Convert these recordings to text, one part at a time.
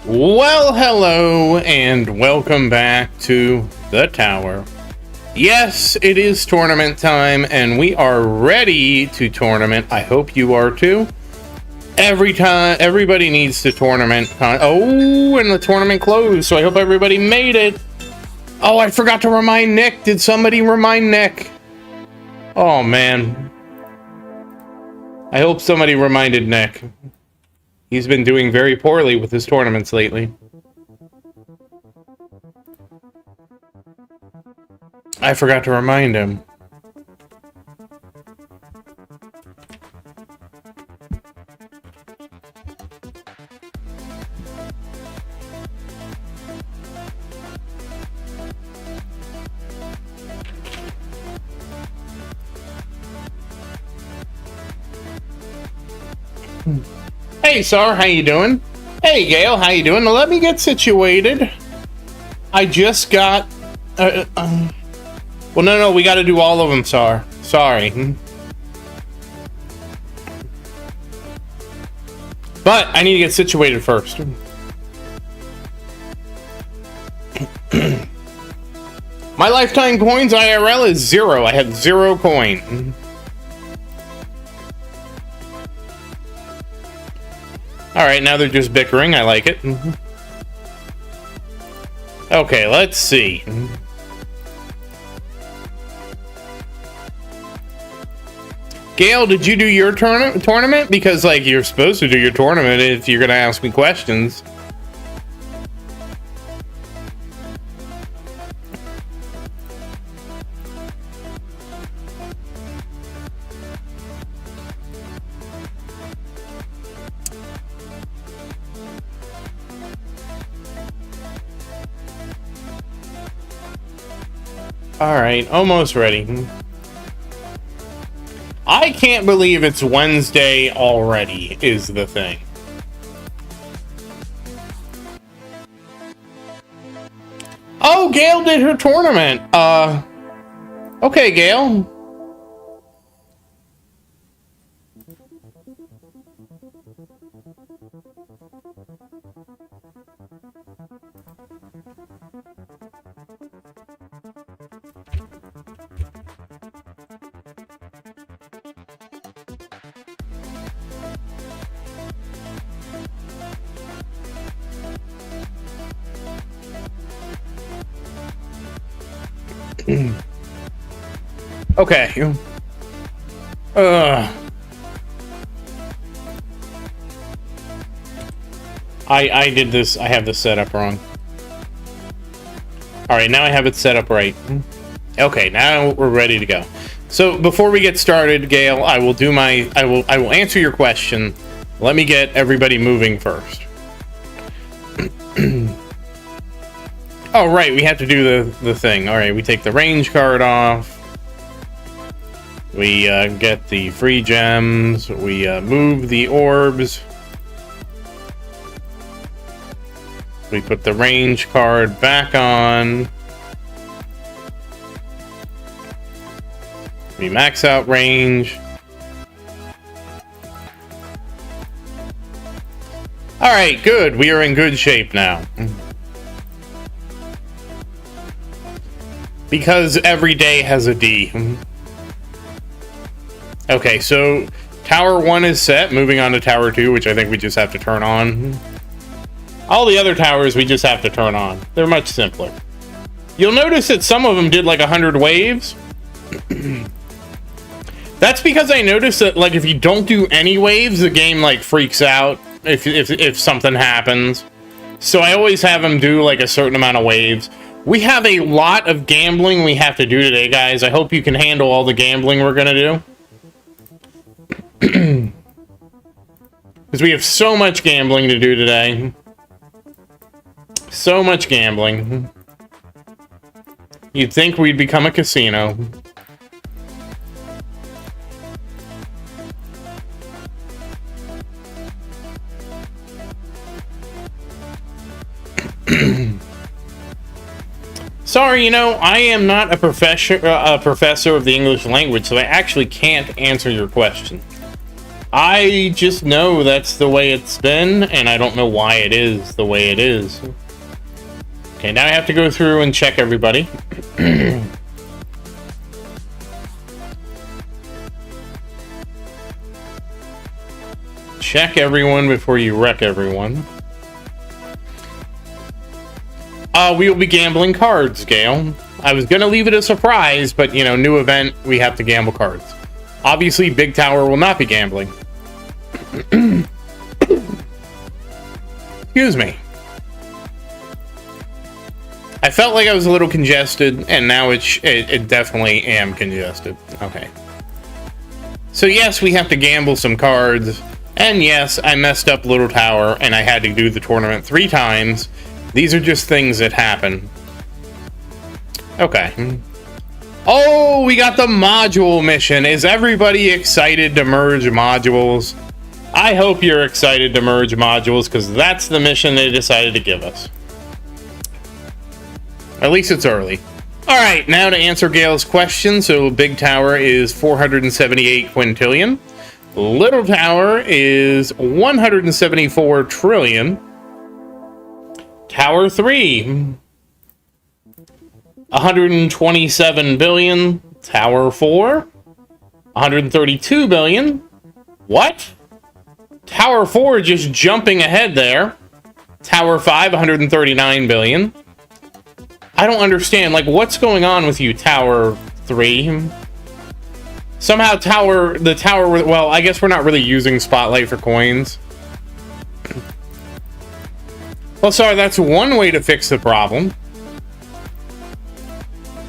Well, hello, and welcome back to the tower. Yes, it is tournament time, and we are ready to tournament. I hope you are too. Everybody needs to tournament. Oh, and the tournament closed, so I hope everybody made it. Oh, I forgot to remind Nick. Did somebody remind Nick? Oh, man. I hope somebody reminded Nick. He's been doing very poorly with his tournaments lately. I forgot to remind him. Hey, Sar, how you doing? Hey, Gail, how you doing? Let me get situated. I just got... well, no, we got to do all of them, Sar. Sorry. But I need to get situated first. My lifetime coins IRL is 0. I have 0 coin. Alright, now they're just bickering. I like it. Okay, let's see. Gail, did you do your tournament? Because, like, you're supposed to do your tournament if you're gonna ask me questions. Alright, almost ready. I can't believe it's Wednesday already, is the thing. Oh, Gail did her tournament. Okay, Gail. Okay. I did this. I have this set up wrong. All right, now I have it set up right. Okay, now we're ready to go. So before we get started, Gail, I will answer your question. Let me get everybody moving first. Oh, right, we have to do the thing. All right, we take the range card off. We get the free gems. We move the orbs. We put the range card back on. We max out range. All right, good. We are in good shape now. Because every day has a D. Okay, so Tower 1 is set. Moving on to Tower 2, which I think we just have to turn on. All the other towers we just have to turn on. They're much simpler. You'll notice that some of them did like 100 waves. That's because I noticed that, like, if you don't do any waves, the game, like, freaks out if something happens. So I always have them do, like, a certain amount of waves. We have a lot of gambling we have to do today, guys. I hope you can handle all the gambling we're going to do. Because we have so much gambling to do today. So much gambling. You'd think we'd become a casino. Sorry, you know, I am not a professor of the English language, so I actually can't answer your question. I just know that's the way it's been, and I don't know why it is the way it is. Okay, now I have to go through and check everybody. Check everyone before you wreck everyone. We will be gambling cards, Gale. I was gonna leave it a surprise, but you know, new event, we have to gamble cards. Obviously, Big Tower will not be gambling. Excuse me. I felt like I was a little congested, and now it definitely am congested. Okay. So yes, we have to gamble some cards, and yes, I messed up Little Tower, and I had to do the tournament 3 times. These are just things that happen. Okay. Oh, we got the module mission. Is everybody excited to merge modules? I hope you're excited to merge modules, because that's the mission they decided to give us. At least it's early. Alright, now to answer Gale's question. So Big Tower is 478 quintillion. Little Tower is 174 trillion. Tower 3, 127 billion. Tower 4, 132 billion. What? Tower 4 just jumping ahead there. Tower 5, 139 billion. I don't understand, like, what's going on with you, Tower 3? Somehow the tower, well, I guess we're not really using Spotlight for coins. Well, sorry, that's one way to fix the problem.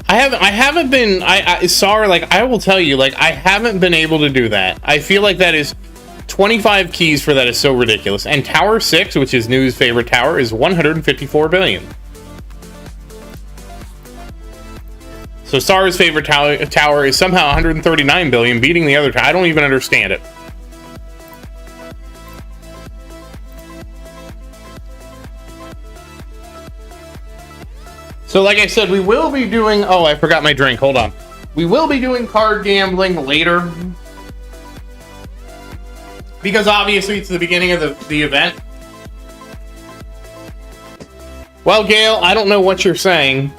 I haven't been, sorry, like, I will tell you, like, I haven't been able to do that. I feel like that is 25 keys for that is so ridiculous. And Tower 6, which is New's favorite tower, is 154 billion. So Sar's favorite tower is somehow 139 billion, beating the other tower. I don't even understand it. So like I said, we will be doing... Oh, I forgot my drink. Hold on. We will be doing card gambling later. Because obviously it's the beginning of the event. Well, Gale, I don't know what you're saying.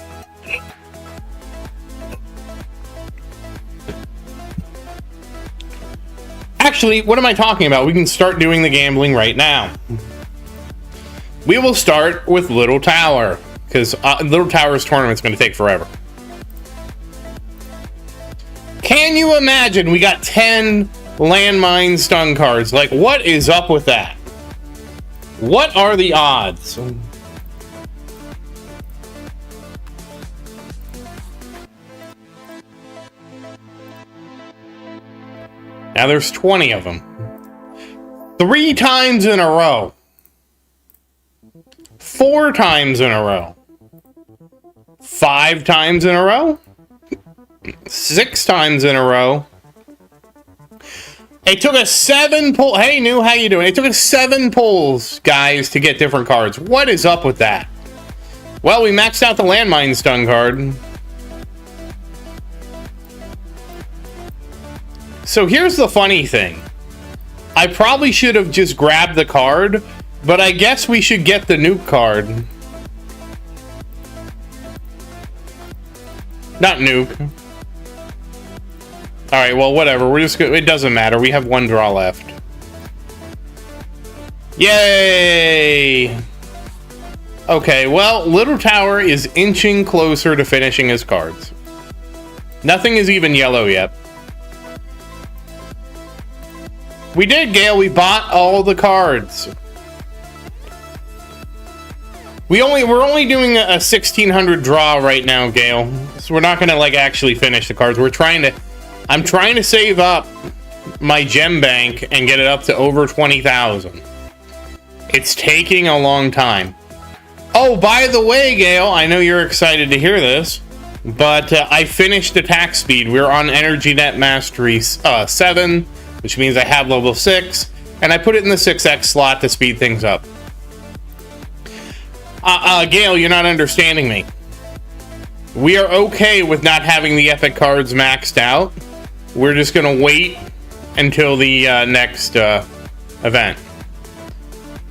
Actually, what am I talking about? We can start doing the gambling right now. We will start with Little Tower, because Little Tower's tournament's going to take forever. Can you imagine? We got 10 landmine stun cards. Like, what is up with that? What are the odds? Now there's 20 of them. 3 times in a row. 4 times in a row. 5 times in a row. 6 times in a row. It took us 7 pulls. Hey, New, how you doing? It took us 7 pulls, guys, to get different cards. What is up with that? Well, we maxed out the landmine stun card. So here's the funny thing. I probably should have just grabbed the card, but I guess we should get the nuke card. Not nuke. Alright, well, whatever. We're just it doesn't matter. We have 1 draw left. Yay! Okay, well, Little Tower is inching closer to finishing his cards. Nothing is even yellow yet. We did, Gale. We bought all the cards. We're only doing a 1600 draw right now, Gale. So we're not gonna like actually finish the cards. I'm trying to save up my gem bank and get it up to over 20,000. It's taking a long time. Oh, by the way, Gale, I know you're excited to hear this, but I finished attack speed. We're on Energy Net Mastery 7. Which means I have level 6, and I put it in the 6x slot to speed things up. Gale, you're not understanding me. We are okay with not having the epic cards maxed out. We're just gonna wait until the next event.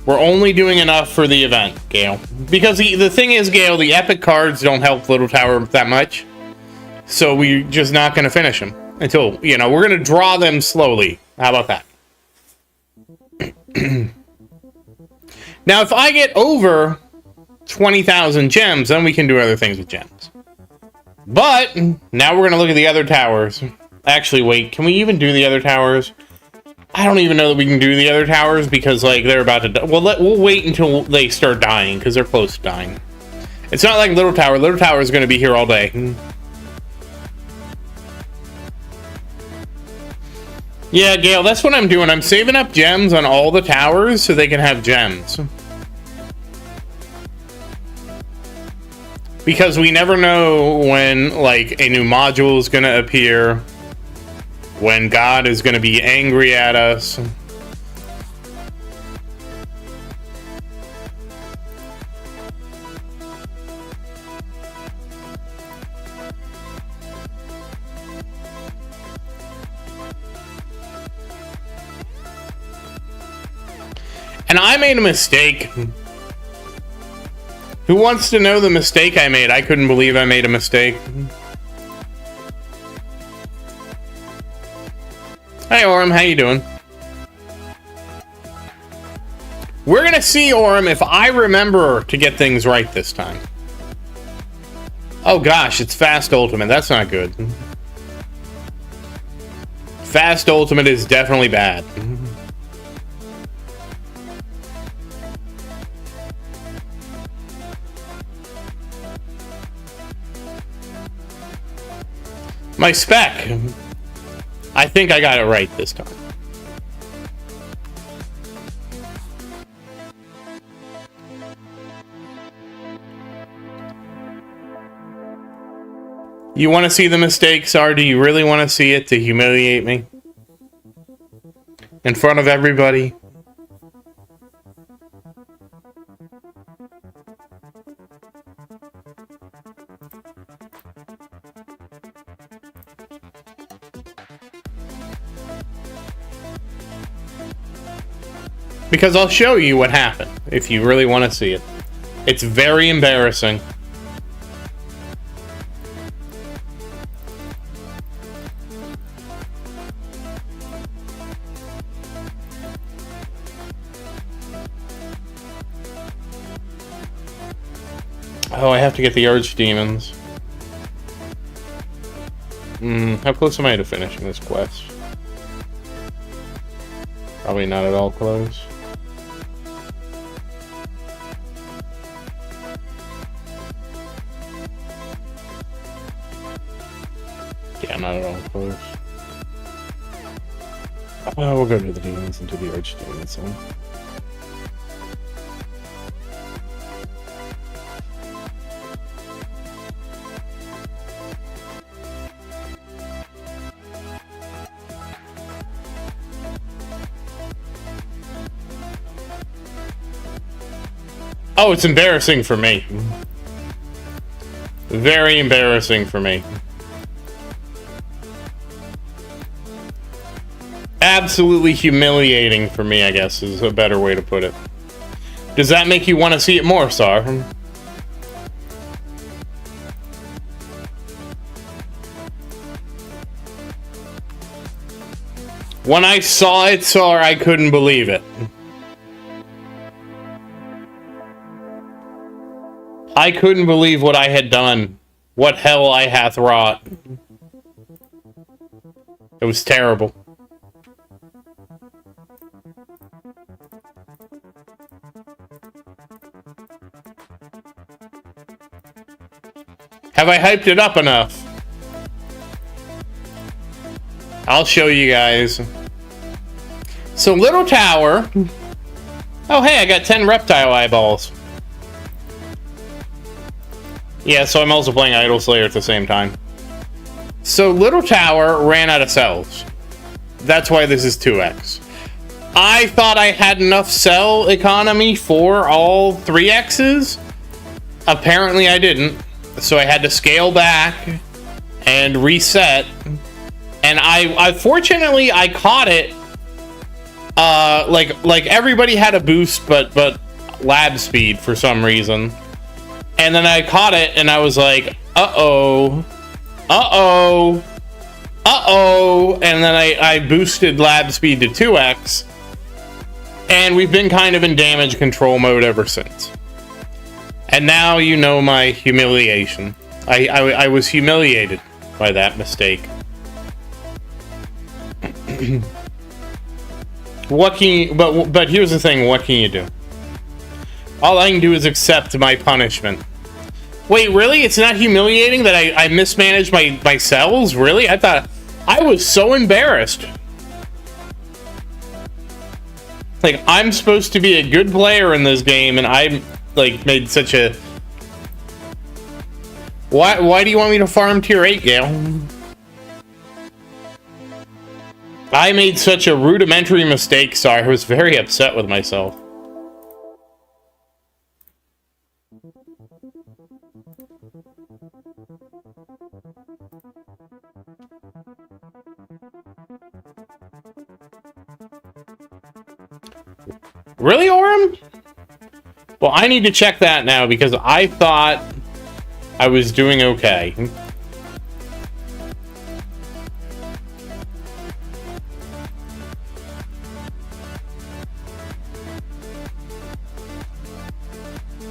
We're only doing enough for the event, Gale. Because the thing is, Gale, the epic cards don't help Little Tower that much. So we're just not going to finish them. Until, you know, we're going to draw them slowly. How about that? Now, if I get over 20,000 gems, then we can do other things with gems. But, now we're going to look at the other towers. Actually, wait, can we even do the other towers? I don't even know that we can do the other towers because, like, they're about to die. We'll wait until they start dying because they're close to dying. It's not like Little Tower. Little Tower is going to be here all day. Yeah, Gale, that's what I'm doing. I'm saving up gems on all the towers so they can have gems. Because we never know when, like, a new module is going to appear. When God is going to be angry at us. And I made a mistake. Who wants to know the mistake I made? I couldn't believe I made a mistake. Hey, Orem, how you doing? We're gonna see, Orem, if I remember to get things right this time. Oh gosh, it's Fast Ultimate. That's not good. Fast Ultimate is definitely bad. My spec. I think I got it right this time. You want to see the mistakes, or do you really want to see it to humiliate me? In front of everybody? Because I'll show you what happened, if you really want to see it. It's very embarrassing. Oh, I have to get the Archdemons. How close am I to finishing this quest? Probably not at all close. Yeah, not at all close. We'll go to the demons and do the Archdemons then. Oh, it's embarrassing for me. Very embarrassing for me. Absolutely humiliating for me, I guess, is a better way to put it. Does that make you want to see it more, Sar? When I saw it, Sar, I couldn't believe it. I couldn't believe what I had done. What hell I hath wrought. It was terrible. Have I hyped it up enough? I'll show you guys. So, Little Tower. Oh, hey, I got 10 reptile eyeballs. Yeah, so I'm also playing Idol Slayer at the same time. So, Little Tower ran out of cells. That's why this is 2x. I thought I had enough cell economy for all 3x's. Apparently I didn't. So I had to scale back and reset And I fortunately I caught it. Like everybody had a boost, but lab speed for some reason. And then I caught it, and I was like, uh-oh, and then I boosted lab speed to 2x, and we've been kind of in damage control mode ever since. And now you know my humiliation. I was humiliated by that mistake. What can you, but here's the thing, what can you do? All I can do is accept my punishment. Wait, really? It's not humiliating that I mismanaged my cells? Really? I thought... I was so embarrassed. Like, I'm supposed to be a good player in this game, and I, like, made such a... Why do you want me to farm tier 8, Gale? I made such a rudimentary mistake, so I was very upset with myself. Really, Orem? Well, I need to check that now because I thought I was doing okay.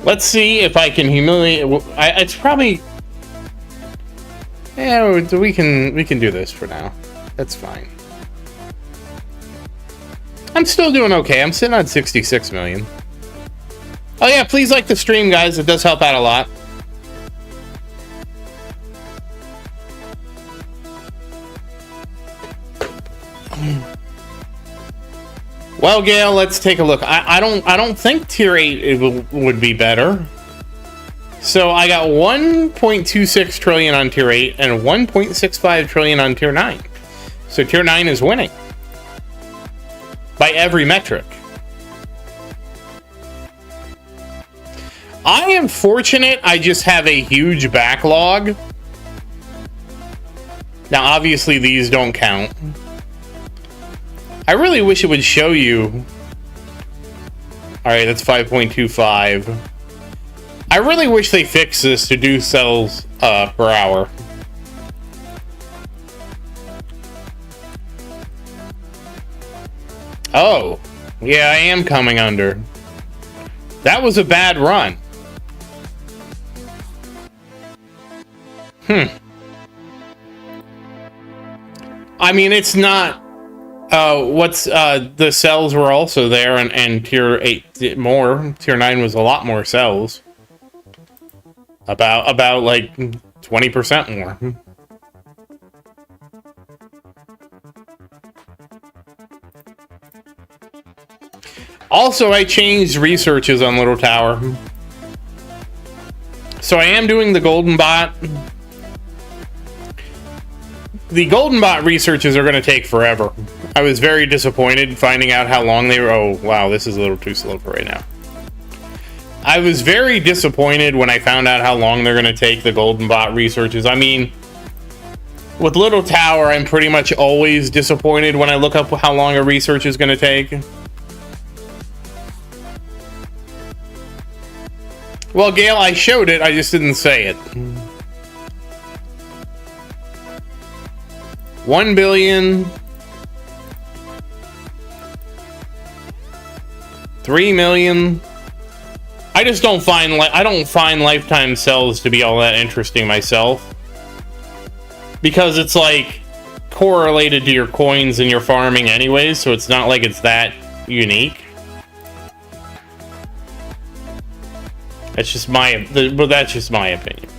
Let's see if I can humiliate. It's probably. Yeah, we can do this for now. That's fine. I'm still doing okay. I'm sitting on 66 million. Oh yeah, please like the stream, guys. It does help out a lot. Well, Gale, let's take a look. I don't think tier 8 would be better. So I got 1.26 trillion on tier 8 and 1.65 trillion on tier 9. So tier 9 is winning by every metric. I am fortunate I just have a huge backlog. Now, obviously, these don't count. I really wish it would show you. Alright, that's 5.25. I really wish they fix this to do cells per hour. Oh, yeah, I am coming under. That was a bad run. I mean, it's not... the cells were also there, and tier 8 more. Tier 9 was a lot more cells. About like 20% more. Also, I changed researches on Little Tower. So I am doing the Golden Bot. The Golden Bot researches are going to take forever. I was very disappointed finding out how long they were. Oh, wow, this is a little too slow for right now. I was very disappointed when I found out how long they're going to take the Golden Bot researches. I mean, with Little Tower, I'm pretty much always disappointed when I look up how long a research is going to take. Well, Gale, I showed it, I just didn't say it. 1 billion... 3 million. I just don't find lifetime cells to be all that interesting myself, because it's like correlated to your coins and your farming anyways, so it's not like it's that unique. That's just my opinion.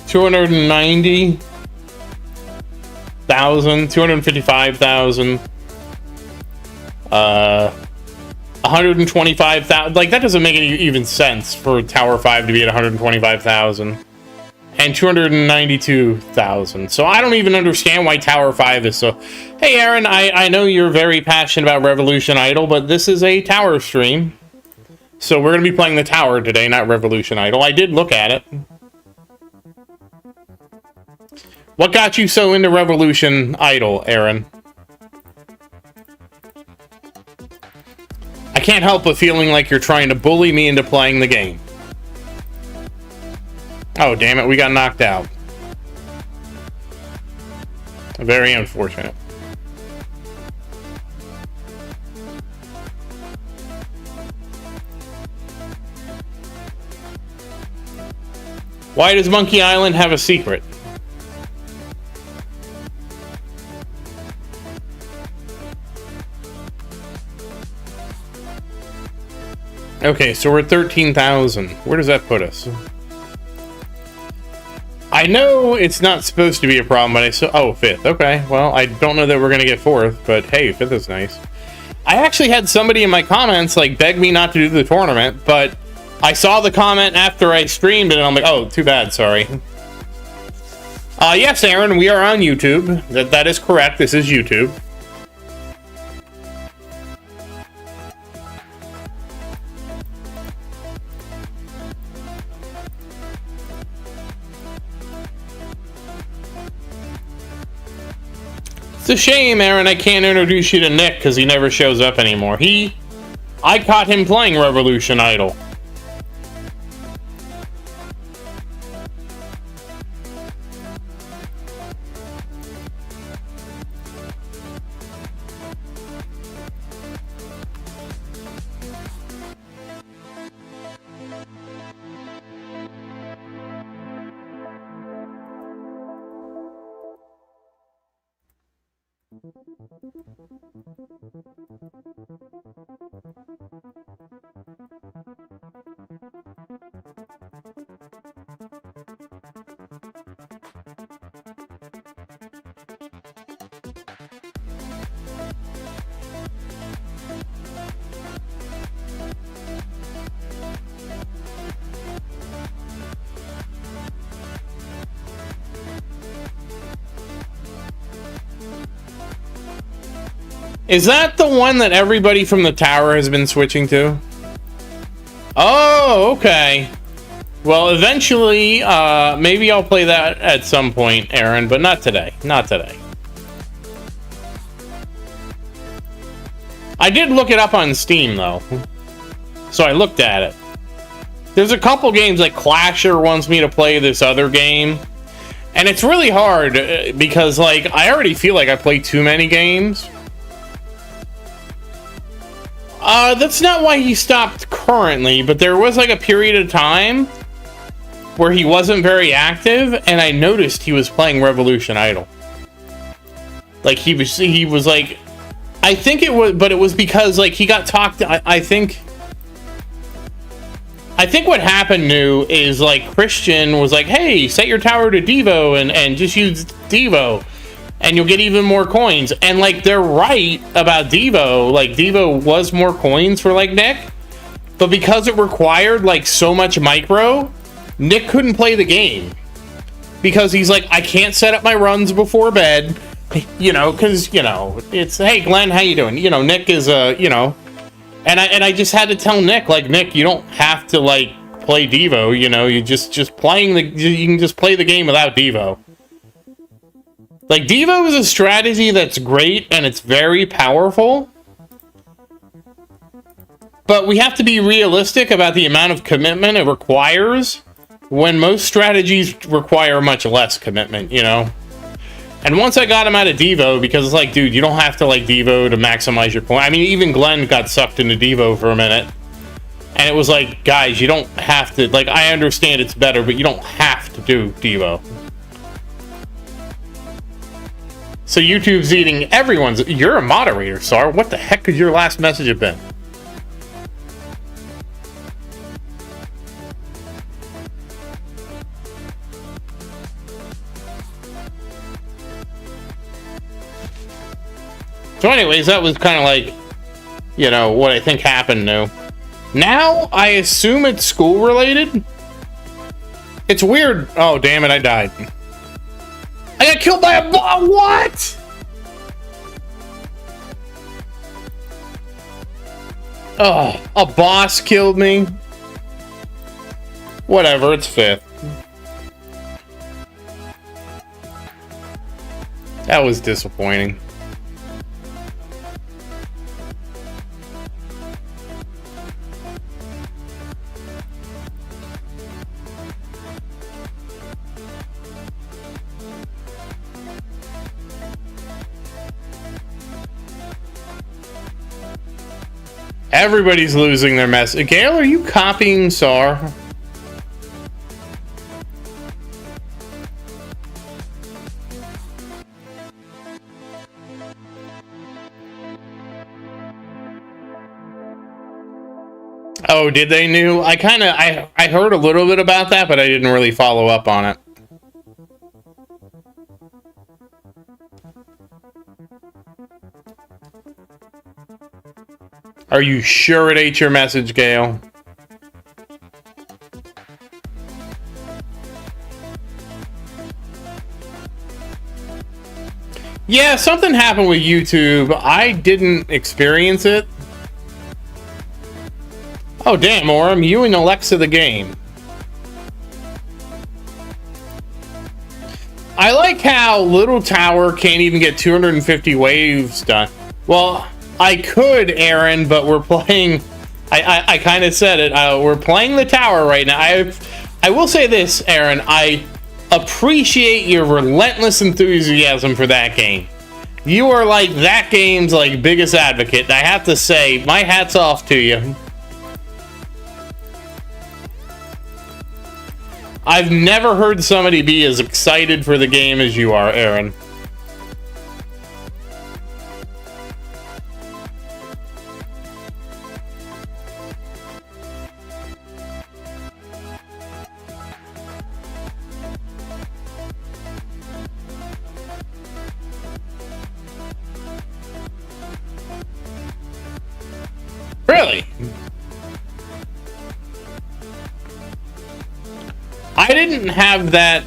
$290,000, $255,000, 125,000. Like, that doesn't make any even sense for Tower 5 to be at 125,000. and 292,000. So I don't even understand why Tower 5 is so... Hey, Aaron, I know you're very passionate about Revolution Idol, but this is a Tower stream. So we're going to be playing the Tower today, not Revolution Idol. I did look at it. What got you so into Revolution Idol, Aaron? I can't help but feeling like you're trying to bully me into playing the game. Oh, damn it, we got knocked out. Very unfortunate. Why does Monkey Island have a secret? Okay, so we're at 13,000. Where does that put us? I know it's not supposed to be a problem, but oh, 5th. Okay, well, I don't know that we're going to get 4th, but hey, 5th is nice. I actually had somebody in my comments, like, beg me not to do the tournament, but I saw the comment after I streamed it, and I'm like, oh, too bad, sorry. Yes, Aaron, we are on YouTube. That is correct, this is YouTube. It's a shame, Aaron, I can't introduce you to Nick because he never shows up anymore. I caught him playing Revolution Idol. Is that the one that everybody from the tower has been switching to? Oh, okay. Well, eventually, maybe I'll play that at some point, Aaron, but not today. Not today. I did look it up on Steam, though. So I looked at it. There's a couple games, like Clasher wants me to play this other game. And it's really hard, because, like, I already feel like I play too many games. That's not why he stopped currently, but there was like a period of time where he wasn't very active, and I noticed he was playing Revolution Idol. Like he was like, I think it was, but it was because like he got talked. I think what happened new is like Christian was like, hey, set your tower to Devo and just use Devo. And you'll get even more coins. And, like, they're right about Devo. Like, Devo was more coins for, like, Nick. But because it required, like, so much micro, Nick couldn't play the game. Because he's like, I can't set up my runs before bed. You know, because, you know, it's, hey, Glenn, how you doing? You know, Nick is, you know. And I just had to tell Nick, like, Nick, you don't have to, like, play Devo. You know, you just playing the, you can just play the game without Devo. Like, Devo is a strategy that's great, and it's very powerful. But we have to be realistic about the amount of commitment it requires, when most strategies require much less commitment, you know? And once I got him out of Devo, because it's like, dude, you don't have to like Devo to maximize your point. I mean, even Glenn got sucked into Devo for a minute. And it was like, guys, you don't have to, like, I understand it's better, but you don't have to do Devo. So YouTube's eating everyone's... You're a moderator, Sar. What the heck could your last message have been? So anyways, that was kind of like, you know, what I think happened new. Now, I assume it's school related. It's weird. Oh, damn it, I died. I got killed by a bomb. What? Oh, a boss killed me. Whatever, it's 5th. That was disappointing. Everybody's losing their mess. Gale, are you copying SAR? Oh, did they knew? I heard a little bit about that, but I didn't really follow up on it. Are you sure it ate your message, Gale? Yeah, something happened with YouTube. I didn't experience it. Oh, damn, Orem, you and Alexa the game. I like how Little Tower can't even get 250 waves done. Well, I could, Aaron, but we're playing... I kind of said it. We're playing the tower right now. I will say this, Aaron. I appreciate your relentless enthusiasm for that game. You are like that game's like biggest advocate. I have to say, my hat's off to you. I've never heard somebody be as excited for the game as you are, Aaron. Really? I didn't have that.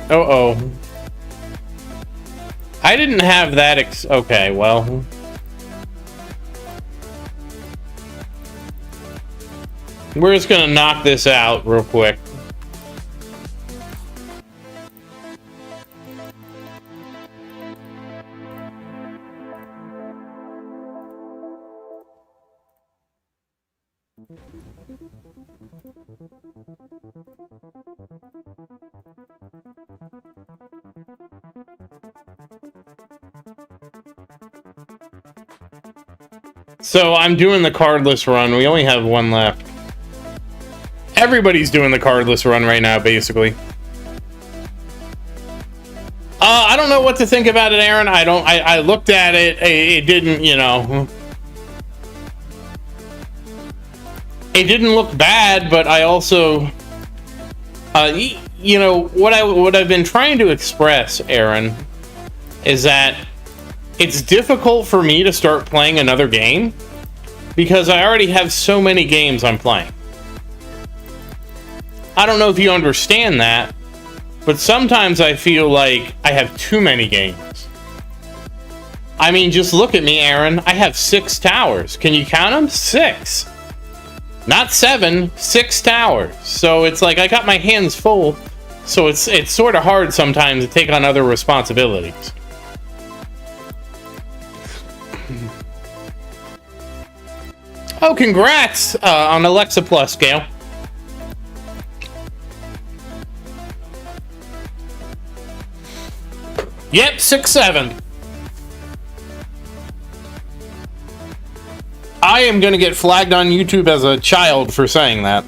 I didn't have that. Okay, well. We're just gonna knock this out real quick. So I'm doing the cardless run. We only have one left. Everybody's doing the cardless run right now, basically. I don't know what to think about it, Aaron. I looked at it. It didn't, you know. It didn't look bad, but I also, you know, what I've been trying to express, Aaron, is that it's difficult for me to start playing another game because I already have so many games I'm playing. I don't know if you understand that, but sometimes I feel like I have too many games. I mean, just look at me, Aaron. I have 6 towers. Can you count them? 6. Not 7, 6 towers. So it's like I got my hands full. So it's sort of hard sometimes to take on other responsibilities. Oh, congrats on Alexa Plus, Gale. Yep, 6-7. I am going to get flagged on YouTube as a child for saying that.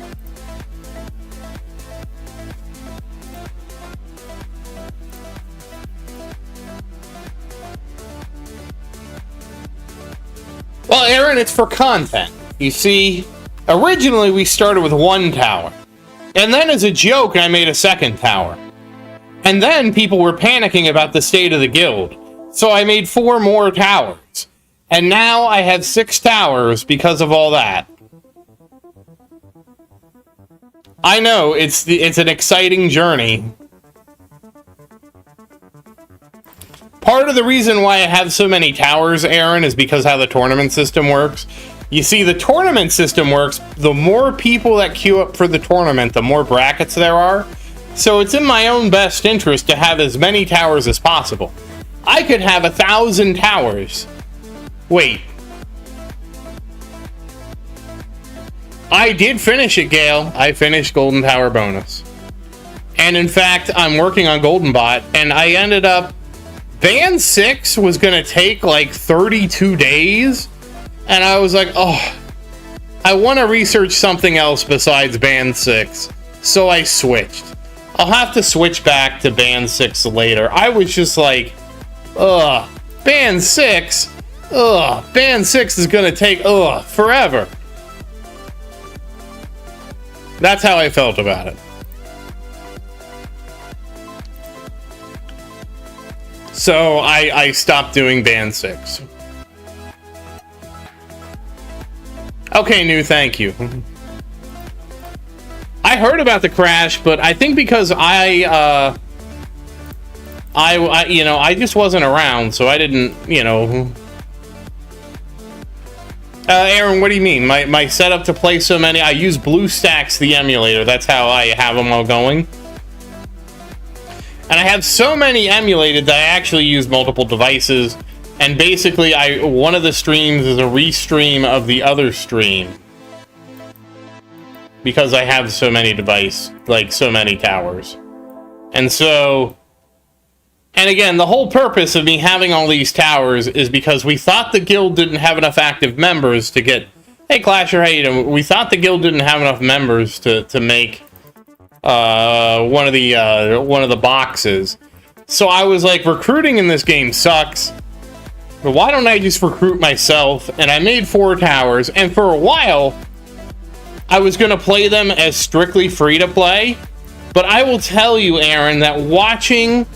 Well, Aaron, it's for content. You see, originally we started with 1 tower. And then as a joke, I made a 2nd tower. And then people were panicking about the state of the guild. So I made 4 more towers. And now I have 6 towers because of all that. I know, it's an exciting journey. Part of the reason why I have so many towers, Aaron, is because how the tournament system works. You see, the tournament system works, the more people that queue up for the tournament, the more brackets there are. So it's in my own best interest to have as many towers as possible. I could have 1,000 towers. Wait. I did finish it, Gale. I finished Golden Tower Bonus. And in fact, I'm working on Golden Bot, and I ended up... Band 6 was going to take like 32 days, and I was like, oh, I want to research something else besides Band 6, so I switched. I'll have to switch back to Band 6 later. I was just like, ugh, Band 6? Ugh, Band 6 is going to take, forever. That's how I felt about it. So I stopped doing Band 6. Okay, New, thank you. I heard about the crash, but I think because I just wasn't around, so I didn't, Aaron, what do you mean? My setup to play so many, I use BlueStacks, the emulator. That's how I have them all going. And I have so many emulated that I actually use multiple devices. And basically, one of the streams is a restream of the other stream. Because I have so many so many towers. And so... And again, the whole purpose of me having all these towers is because we thought the guild didn't have enough active members to get... Hey, Clasher, how you doing? We thought the guild didn't have enough members to make... one of the boxes. So I was like, recruiting in this game sucks. But why don't I just recruit myself? And I made 4 towers, and for a while, I was gonna play them as strictly free to play. But I will tell you, Aaron, that watching,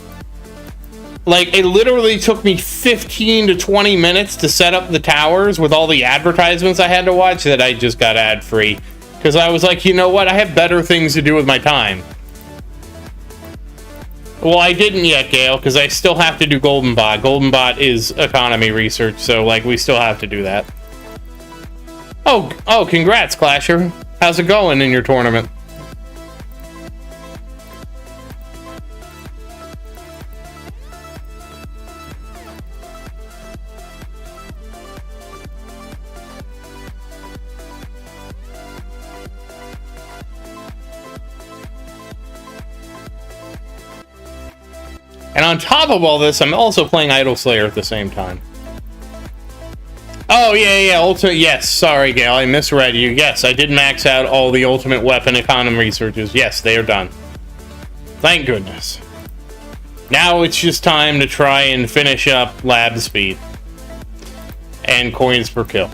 like, it literally took me 15 to 20 minutes to set up the towers with all the advertisements I had to watch that I just got ad-free. Because I was like, you know what? I have better things to do with my time. Well, I didn't yet, Gale, because I still have to do Golden Bot. Golden Bot is economy research, so, like, we still have to do that. Oh, congrats, Clasher. How's it going in your tournament? And on top of all this, I'm also playing Idol Slayer at the same time. Oh, yeah, Ultimate, yes, sorry, Gale, I misread you. Yes, I did max out all the Ultimate Weapon economy researches. Yes, they are done. Thank goodness. Now it's just time to try and finish up lab speed. And coins per kill.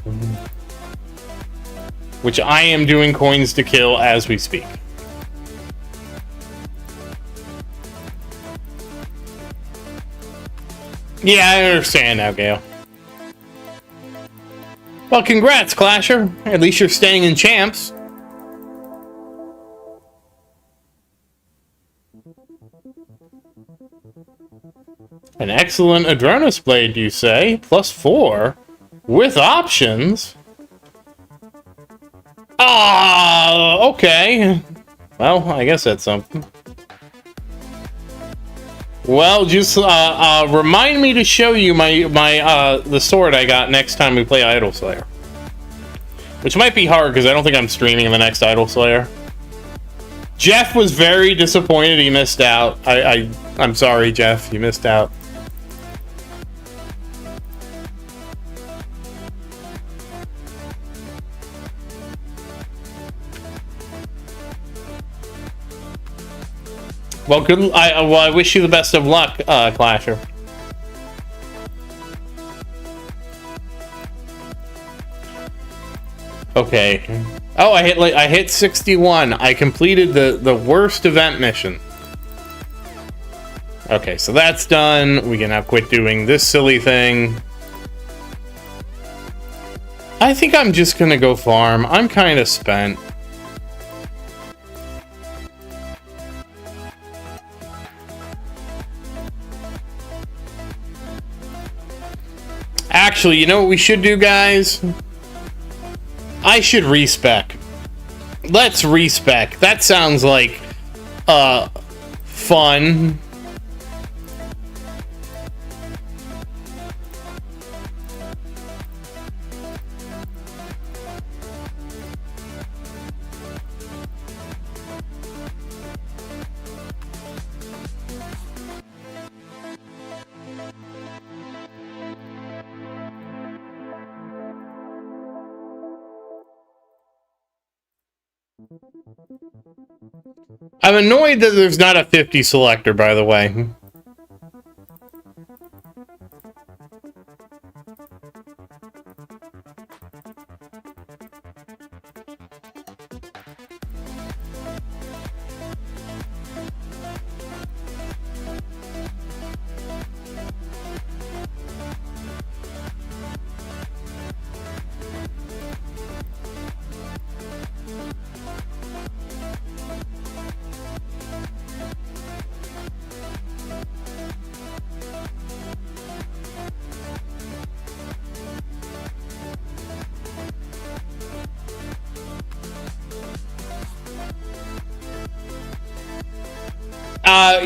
Which I am doing coins to kill as we speak. Yeah, I understand now, Gale. Well, congrats, Clasher. At least you're staying in champs. An excellent Adronis blade, you say? +4? With options? Ah, okay. Well, I guess that's something. Well, just remind me to show you the sword I got next time we play Idol Slayer. Which might be hard, because I don't think I'm streaming the next Idol Slayer. Jeff was very disappointed he missed out. I'm sorry, Jeff, you missed out. Well, good. I wish you the best of luck, Clasher. Okay. Oh, I hit 61. I completed the worst event mission. Okay, so that's done. We can now quit doing this silly thing. I think I'm just gonna go farm. I'm kind of spent. Actually, you know what we should do, guys? I should respec. Let's respec. That sounds like fun. I'm annoyed that there's not a 50 selector, by the way.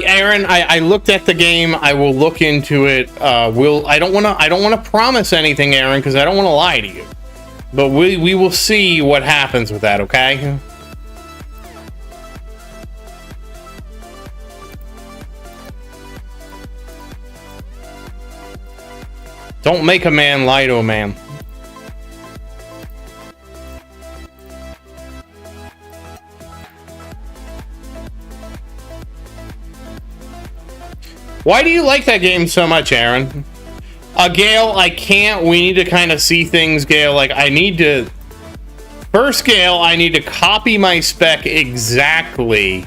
Aaron, I looked at the game. I will look into it. I don't want to promise anything, Aaron, because I don't want to lie to you. But we will see what happens with that, okay? Don't make a man lie to a man. Why do you like that game so much, Aaron? Gale, I can't. We need to kind of see things, Gale. Like, I need to... First, Gale, I need to copy my spec exactly.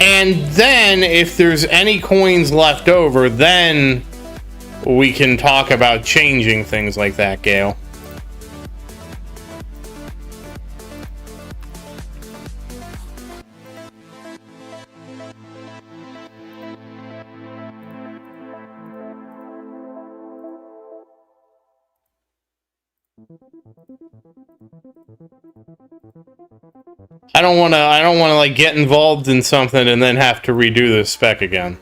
And then, if there's any coins left over, then we can talk about changing things like that, Gale. I don't want to like get involved in something and then have to redo the spec again.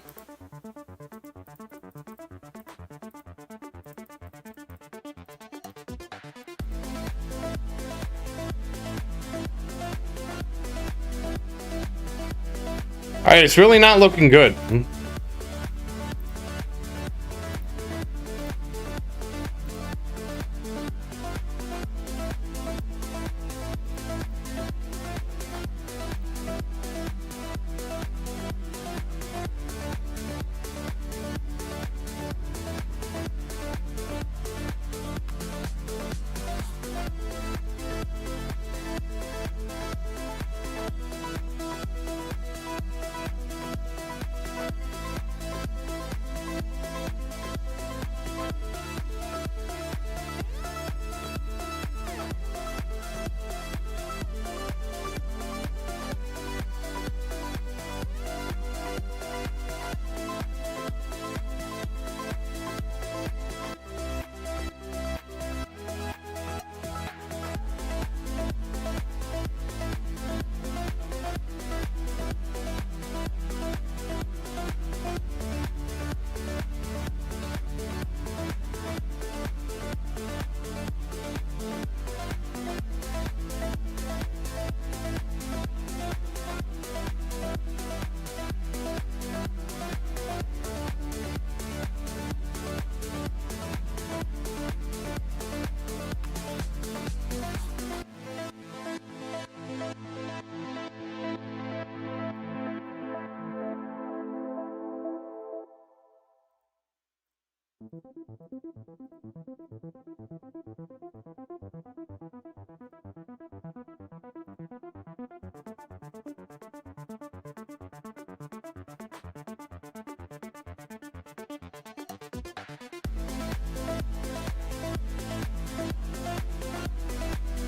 All right, it's really not looking good.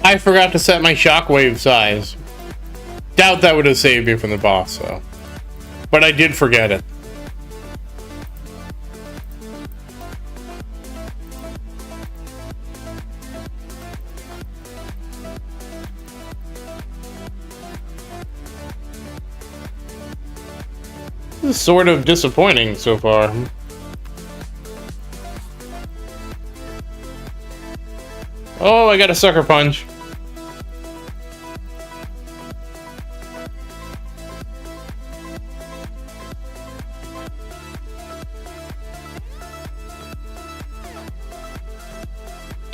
I forgot to set my shockwave size. Doubt that would have saved me from the boss, though. But I did forget it. is sort of disappointing so far. Oh, I got a sucker punch.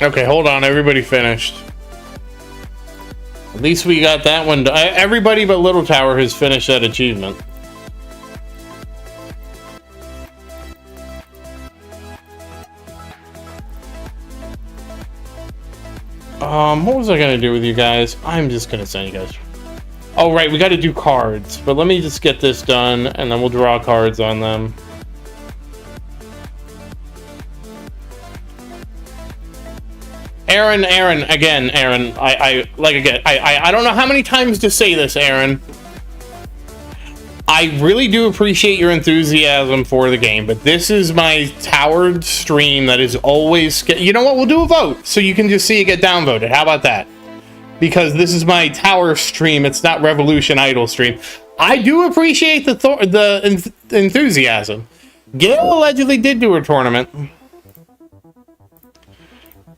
Okay, hold on. Everybody finished. At least we got that one done. Everybody but Little Tower has finished that achievement. What was I gonna do with you guys? I'm just gonna send you guys. Oh, right, we gotta do cards. But let me just get this done, and then we'll draw cards on them. Aaron, again, Aaron, I don't know how many times to say this, Aaron. I really do appreciate your enthusiasm for the game, but this is my towered stream that is always... You know what? We'll do a vote, so you can just see it get downvoted. How about that? Because this is my tower stream. It's not Revolution Idol stream. I do appreciate the enthusiasm. Gail allegedly did do a tournament.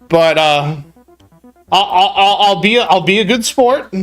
But, I'll be a good sport.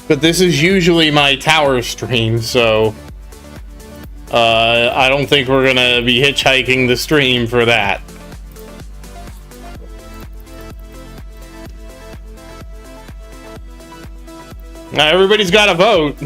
But this is usually my tower stream, so I don't think we're gonna be hitchhiking the stream for that. Now everybody's got to vote.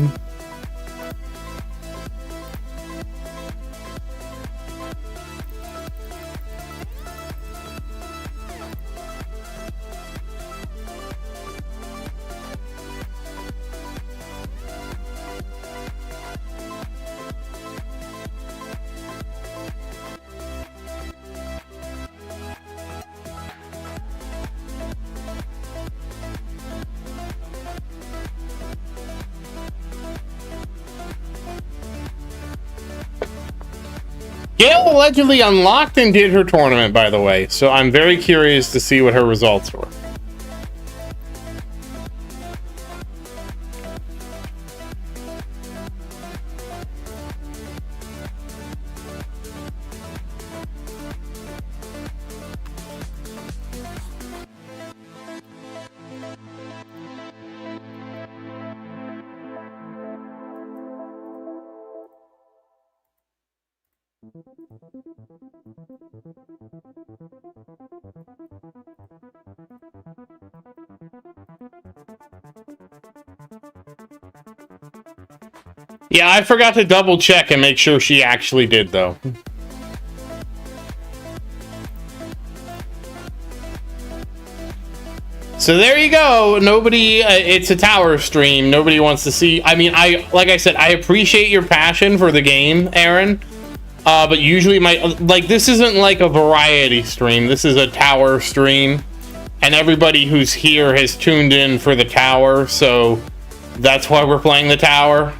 Gail allegedly unlocked and did her tournament, by the way, so I'm very curious to see what her results were. Yeah, I forgot to double check and make sure she actually did, though. So there you go. Nobody, it's a tower stream. Nobody wants to see. I mean, like I said, I appreciate your passion for the game, Aaron. But usually this isn't like a variety stream. This is a tower stream. And everybody who's here has tuned in for the tower. So that's why we're playing the tower.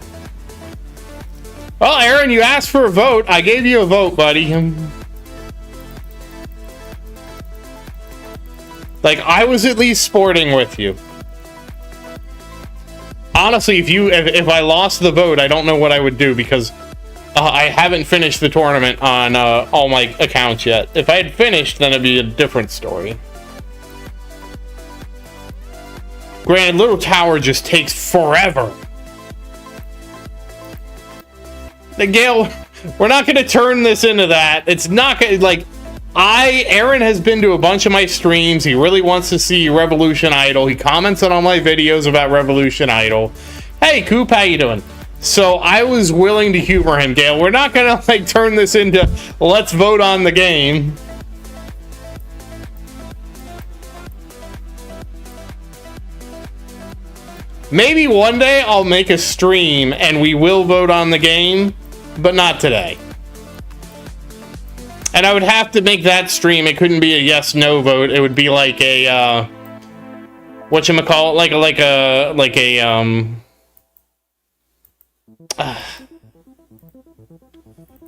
Well, Aaron, you asked for a vote. I gave you a vote, buddy. Like, I was at least sporting with you. Honestly, if I lost the vote, I don't know what I would do, because I haven't finished the tournament on all my accounts yet. If I had finished, then it'd be a different story. Granted, Little Tower just takes forever. Gail, we're not going to turn this into that. It's not going to, like, Aaron has been to a bunch of my streams. He really wants to see Revolution Idol. He comments on all my videos about Revolution Idol. Hey, Coop, how you doing? So I was willing to humor him, Gail. We're not going to, like, turn this into, let's vote on the game. Maybe one day I'll make a stream and we will vote on the game, but not today. And I would have to make that stream. It couldn't be a yes/no vote. It would be like a whatchamacallit,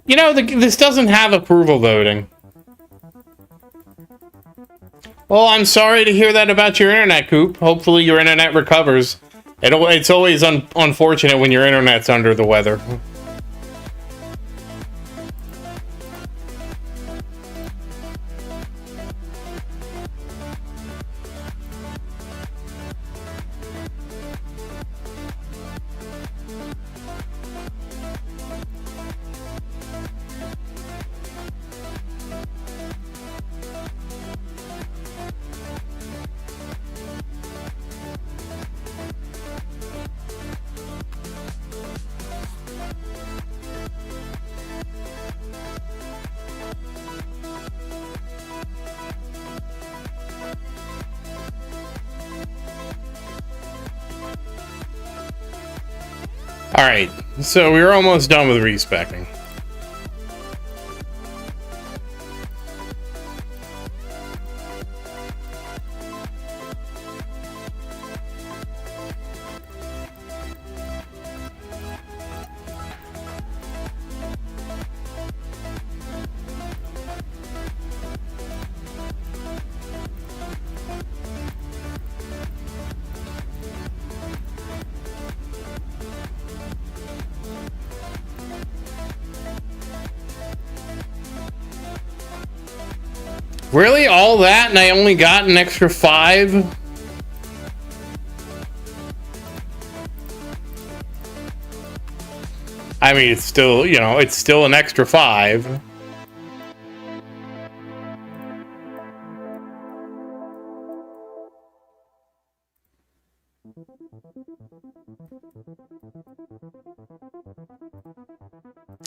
you know, this doesn't have approval voting. Well, I'm sorry to hear that about your internet, Coop. Hopefully your internet recovers. It's always unfortunate when your internet's under the weather. Alright, so we're almost done with respecking. Really? All that and I only got an extra 5? I mean, it's still, you know, it's still an extra 5.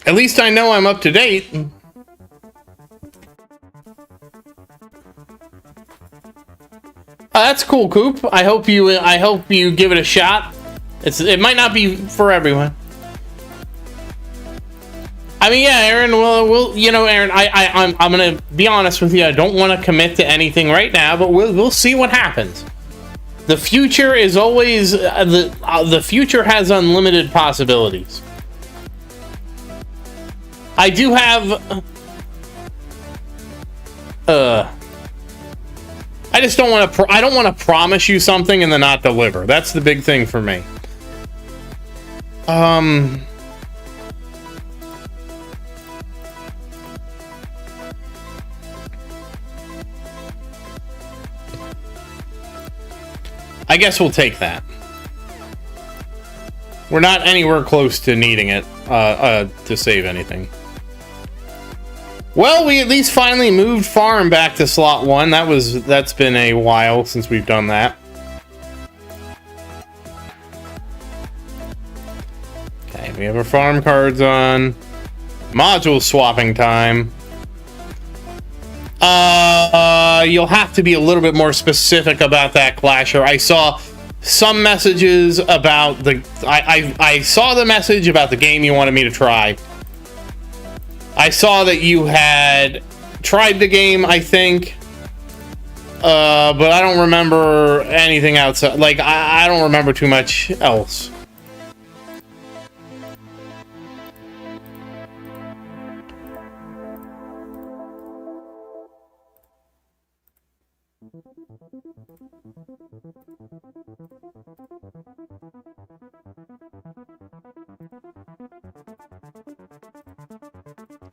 At least I know I'm up to date. That's cool, Coop. I hope you give it a shot. It might not be for everyone. I mean, yeah, Aaron. We'll you know, Aaron. I'm gonna be honest with you. I don't want to commit to anything right now, but we'll see what happens. The future is always the future has unlimited possibilities. I do have. I just don't want to. I don't want to promise you something and then not deliver. That's the big thing for me. I guess we'll take that. We're not anywhere close to needing it to save anything. Well, we at least finally moved farm back to slot 1. That's been a while since we've done that. Okay, we have our farm cards on. Module swapping time. You'll have to be a little bit more specific about that, Clasher. I saw some messages about the... I saw the message about the game you wanted me to try. I saw that you had tried the game, I think. But I don't remember anything outside. Like, I don't remember too much else.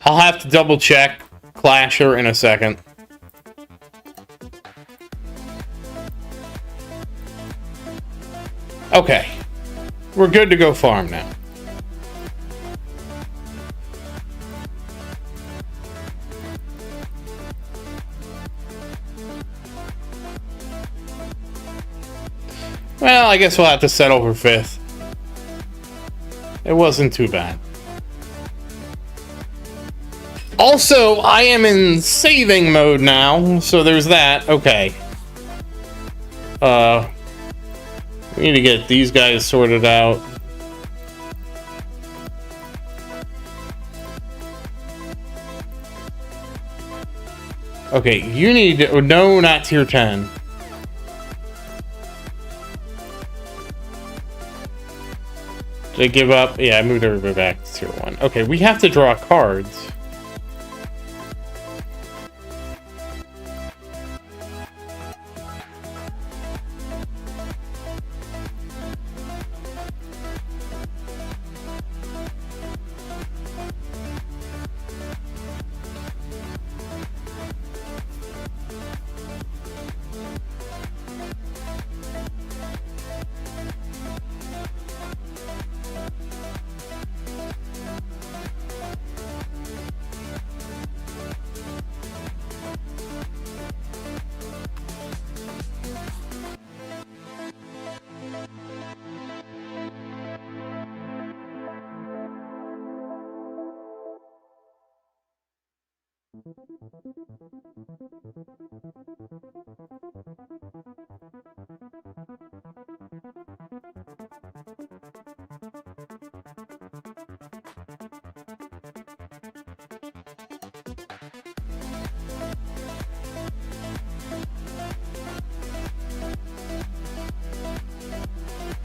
I'll have to double check Clasher in a second. Okay. We're good to go farm now. Well, I guess we'll have to settle for 5th. It wasn't too bad. Also, I am in saving mode now, so there's that. Okay. We need to get these guys sorted out. Okay, you need to... No, not tier 10. Did I give up? Yeah, I moved everybody back to tier 1. Okay, we have to draw cards.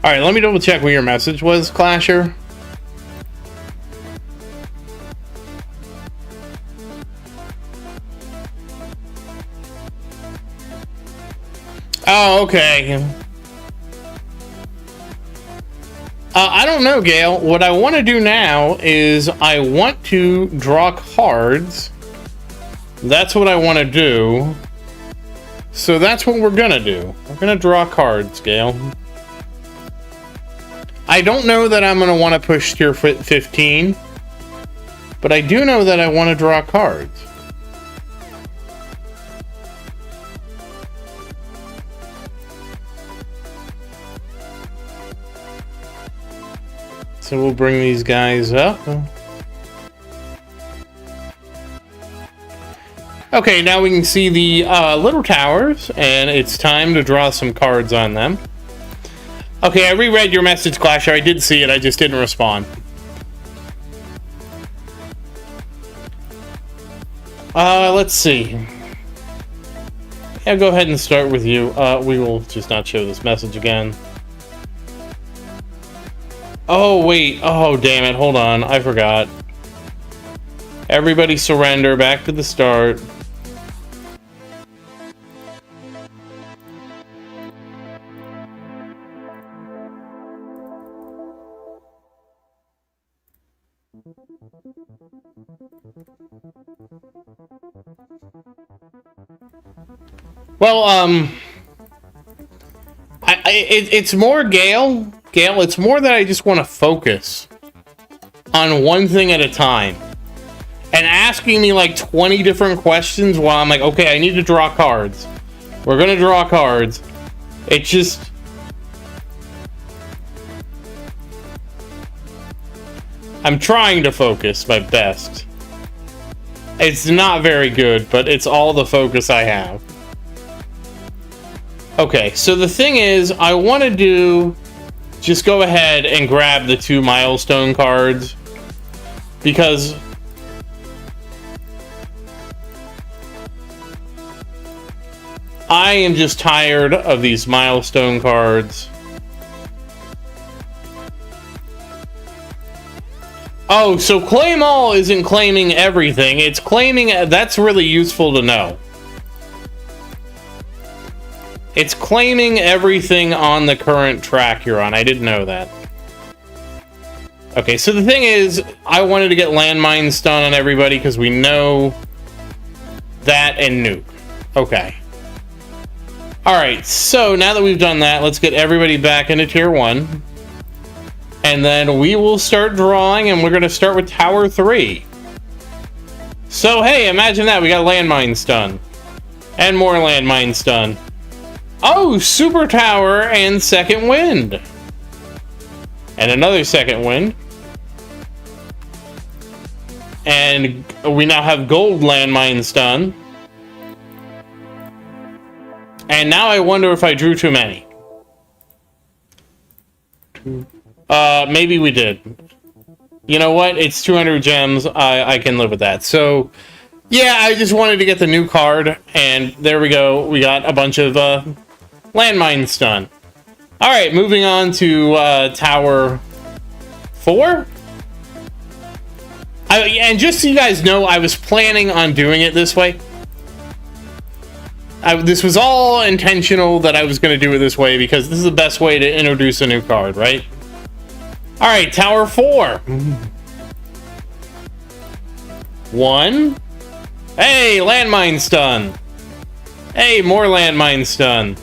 Alright, let me double check what your message was, Clasher. Oh, okay. I don't know, Gail. What I want to do now is I want to draw cards. That's what I want to do. So that's what we're going to do. We're going to draw cards, Gail. I don't know that I'm going to want to push tier 15. But I do know that I want to draw cards. So we'll bring these guys up. Okay, now we can see the little towers, and it's time to draw some cards on them. Okay, I reread your message, Clasher. I did see it, I just didn't respond. Let's see. Yeah, go ahead and start with you. We will just not show this message again. Oh, wait. Oh, damn it. Hold on. I forgot. Everybody surrender. Back to the start. Well, it's more Gale. Gale, it's more that I just want to focus on one thing at a time. And asking me like 20 different questions while I'm like, okay, I need to draw cards. We're gonna draw cards. It just... I'm trying to focus my best. It's not very good, but it's all the focus I have. Okay, so the thing is, I want to do... Just go ahead and grab the 2 milestone cards. Because... I am just tired of these milestone cards. Oh, so claim all isn't claiming everything. It's claiming... That's really useful to know. It's claiming everything on the current track you're on. I didn't know that. Okay, so the thing is, I wanted to get landmines done on everybody because we know that and nuke. Okay. Alright, so now that we've done that, let's get everybody back into tier 1. And then we will start drawing, and we're going to start with Tower 3. So, hey, imagine that. We got landmines done. And more landmines done. Oh, Super Tower and Second Wind. And another Second Wind. And we now have gold landmines done. And now I wonder if I drew too many. Maybe we did. You know what? It's 200 gems. I can live with that. So, Yeah, I just wanted to get the new card, and there we go. We got a bunch of landmines done. All right, moving on to Tower 4. And just so you guys know, I was planning on doing it this way. This was all intentional that I was going to do it this way because this is the best way to introduce a new card, right? All right, Tower 4. 1. Hey, landmine stun. Hey, more landmine stun.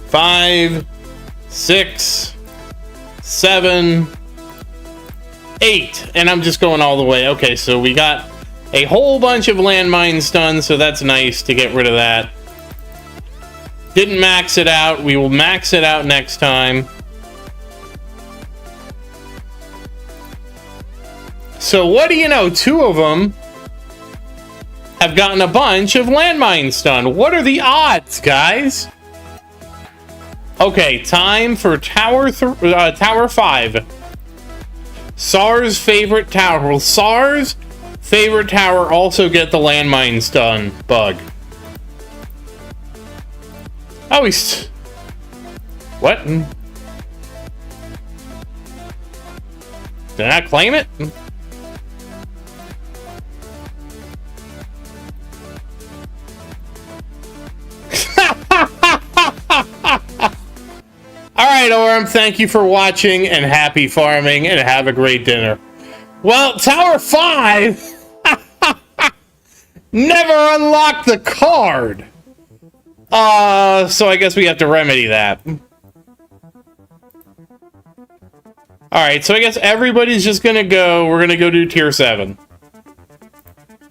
5, 6, 7, 8. And I'm just going all the way. Okay, so we got a whole bunch of landmines done, so that's nice to get rid of that. Didn't max it out. We will max it out next time. So what do you know? 2 of them have gotten a bunch of landmines done. What are the odds, guys? Okay, time for Tower 5. SAR's favorite tower. Will SAR's favorite tower also get the landmines done bug? Oh, he's... What? Did I claim it? Alright, Orm, thank you for watching, and happy farming, and have a great dinner. Well, Tower 5 never unlocked the card. So I guess we have to remedy that. Alright, so I guess everybody's just gonna go. We're gonna go do Tier 7.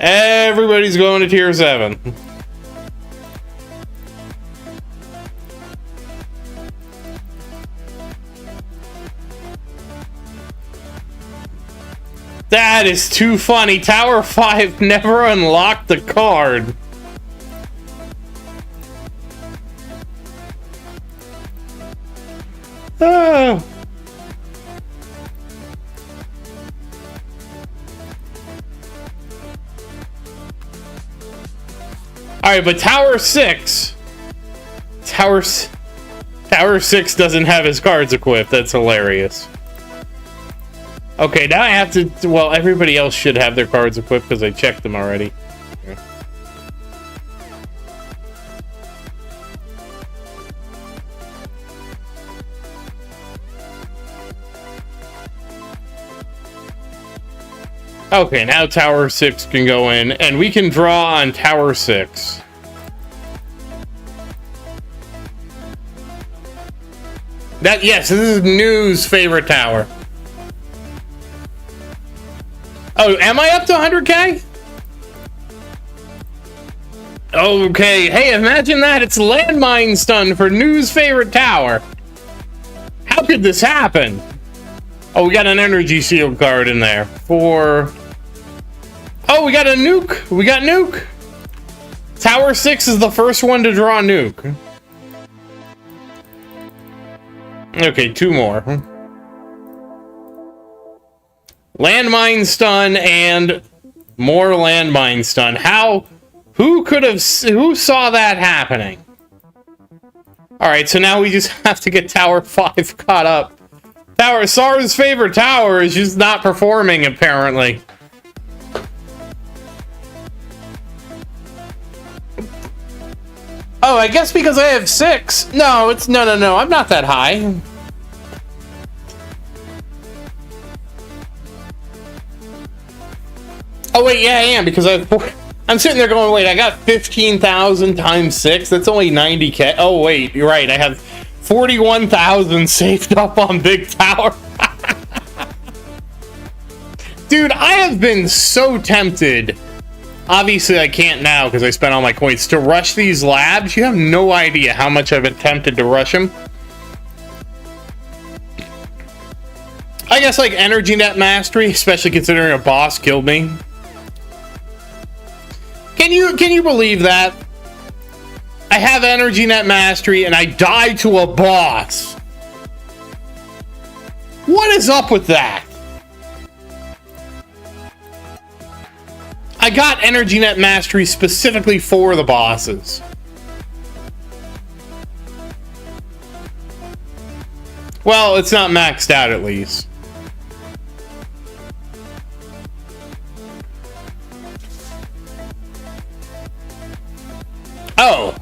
Everybody's going to Tier 7. That is too funny. Tower 5 never unlocked the card. Oh. Alright, but Tower 6... Tower 6 doesn't have his cards equipped. That's hilarious. Okay, now I have to... Well, everybody else should have their cards equipped because I checked them already. Yeah. Okay, now Tower 6 can go in, and we can draw on Tower 6. Yes, this is New's favorite tower. Oh, am I up to 100k? Okay, hey, imagine that. It's landmine stun for New's favorite tower. How could this happen? Oh, we got an energy shield card in there. Oh, we got a nuke. We got nuke. Tower 6 is the first one to draw nuke. Okay, 2 more. Landmine stun and more landmine stun. Who saw that happening? Alright, so now we just have to get Tower 5 caught up. SAR's favorite tower is just not performing, apparently. Oh, I guess because I have 6. No, no, I'm not that high. Oh wait, yeah, I am, because I'm sitting there going, wait, I got 15,000 times 6. That's only 90k. Oh wait, you're right. I have 41,000 saved up on Big Tower. Dude, I have been so tempted. Obviously, I can't now because I spent all my coins to rush these labs. You have no idea how much I've been tempted to rush them. I guess like Energy Net Mastery, especially considering a boss killed me. Can you believe that? I have Energy Net Mastery and I die to a boss. What is up with that? I got Energy Net Mastery specifically for the bosses. Well, it's not maxed out at least. Oh.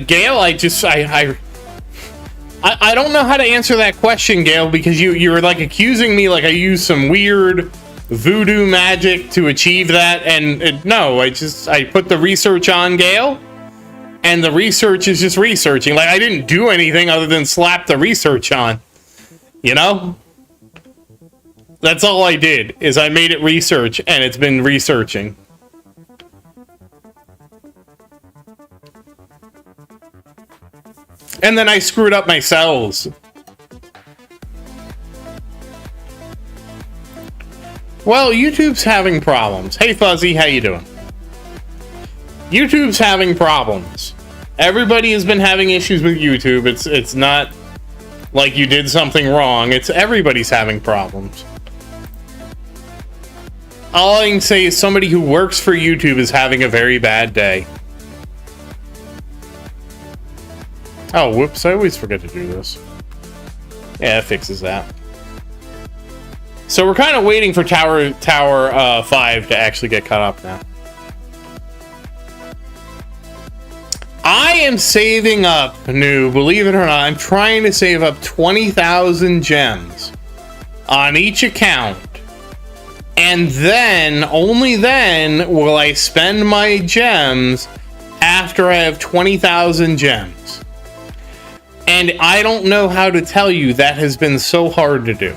Gail, I don't know how to answer that question, Gail, because you were like accusing me like I used some weird voodoo magic to achieve that, and no, I put the research on, Gail, and the research is just researching. Like, I didn't do anything other than slap the research on, you know? That's all I did, is I made it research, and it's been researching. And then I screwed up my cells. Well, YouTube's having problems. Hey Fuzzy, how you doing? YouTube's having problems. Everybody has been having issues with YouTube. It's not like you did something wrong. It's everybody's having problems. All I can say is somebody who works for YouTube is having a very bad day. Oh, whoops, I always forget to do this. Yeah, it fixes that. So we're kind of waiting for Tower 5 to actually get cut up now. I am saving up, believe it or not, I'm trying to save up 20,000 gems on each account. And then, only then, will I spend my gems after I have 20,000 gems. And I don't know how to tell you, that has been so hard to do.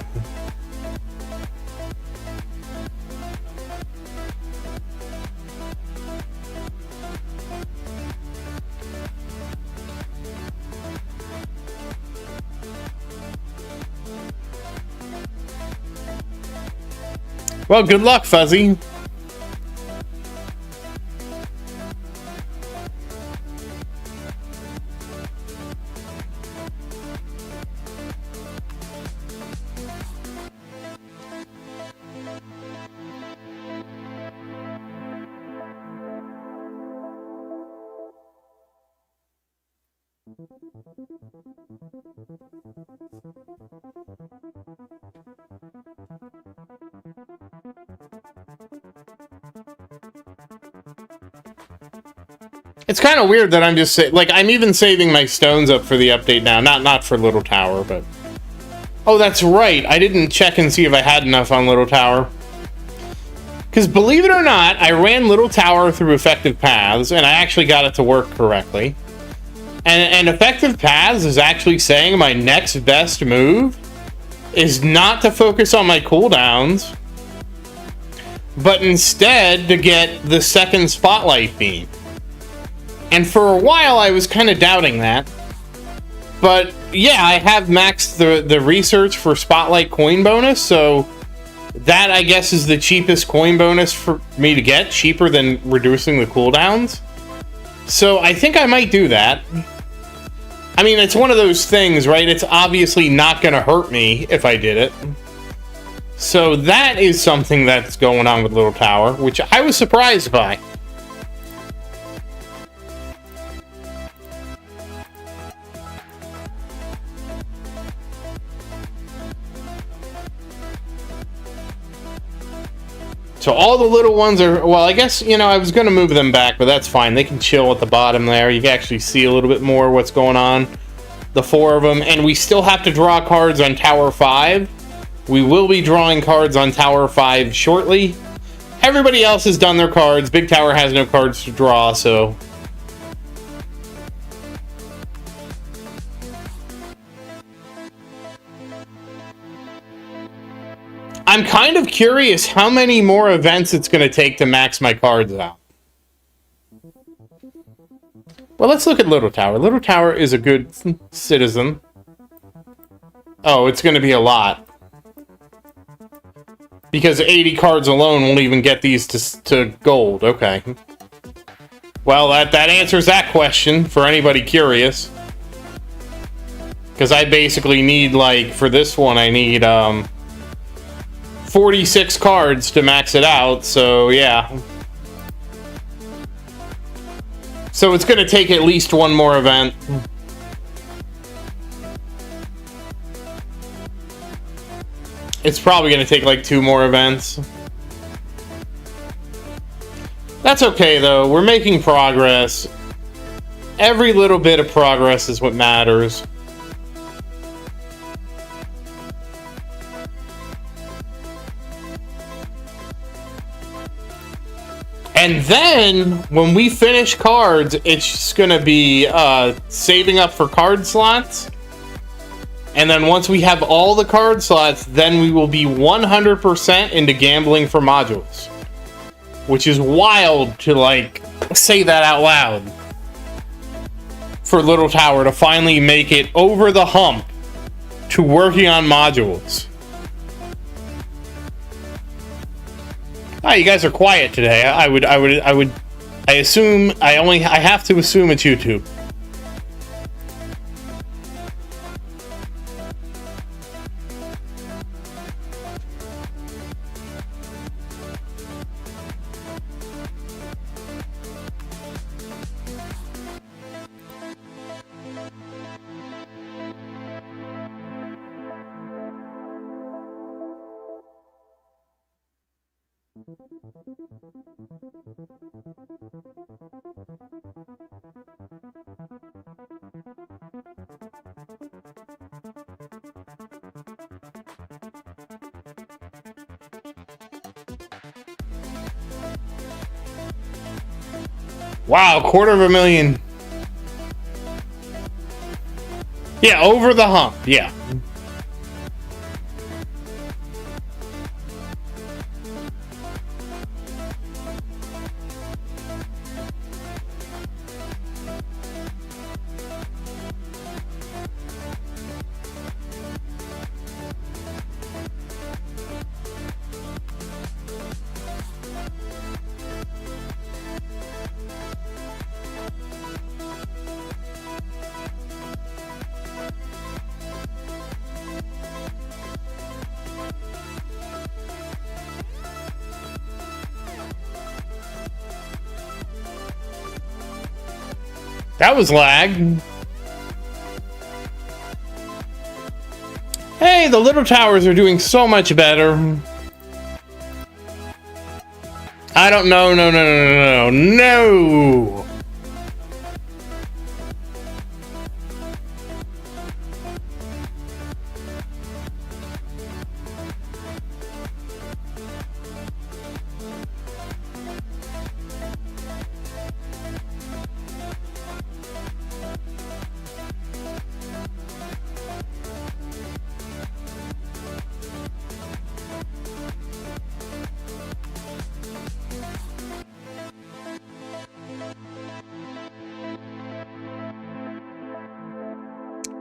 Well, good luck, Fuzzy. It's kind of weird that I'm just like, I'm even saving my stones up for the update now. Not for Little Tower, but... Oh, that's right. I didn't check and see if I had enough on Little Tower. Because believe it or not, I ran Little Tower through Effective Paths, and I actually got it to work correctly. And Effective Paths is actually saying my next best move is not to focus on my cooldowns, but instead to get the second Spotlight Beam. And for a while, I was kind of doubting that. But yeah, I have maxed the research for Spotlight coin bonus, so that, I guess, is the cheapest coin bonus for me to get, cheaper than reducing the cooldowns. So I think I might do that. I mean, it's one of those things, right? It's obviously not going to hurt me if I did it. So that is something that's going on with Little Tower, which I was surprised by. So all the little ones are, well, I guess, you know, I was going to move them back, but that's fine. They can chill at the bottom there. You can actually see a little bit more what's going on. The four of them. And we still have to draw cards on Tower 5. We will be drawing cards on Tower 5 shortly. Everybody else has done their cards. Big Tower has no cards to draw, so... I'm kind of curious how many more events it's going to take to max my cards out. Well, let's look at Little Tower. Little Tower is a good citizen. Oh, it's going to be a lot. Because 80 cards alone won't even get these to gold. Okay. Well, that answers that question for anybody curious. Because I basically need, like, for this one, I need, 46 cards to max it out, so yeah. So it's gonna take at least one more event. It's probably gonna take like 2 more events. That's okay though, we're making progress. Every little bit of progress is what matters. And then, when we finish cards, it's just gonna be saving up for card slots. And then once we have all the card slots, then we will be 100% into gambling for modules. Which is wild to, like, say that out loud. For Little Tower to finally make it over the hump to working on modules. Oh, you guys are quiet today. I assume, I have to assume it's YouTube. Wow, $250,000. Yeah, over the hump, yeah. That was lag. Hey, the Little Towers are doing so much better. I don't know, no.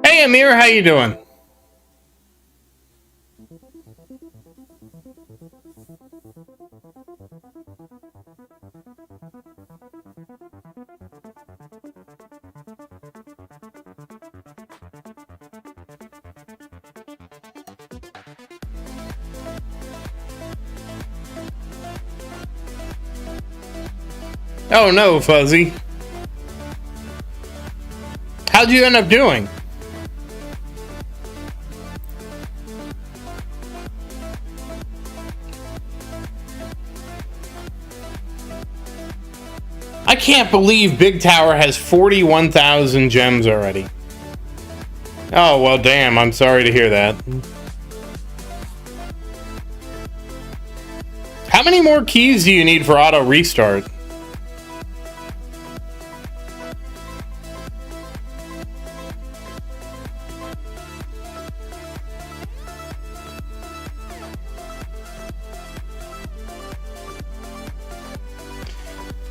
Hey Amir, how you doing? Oh no, Fuzzy. How'd you end up doing? I can't believe Big Tower has 41,000 gems already. Oh, well, damn. I'm sorry to hear that. How many more keys do you need for auto restart?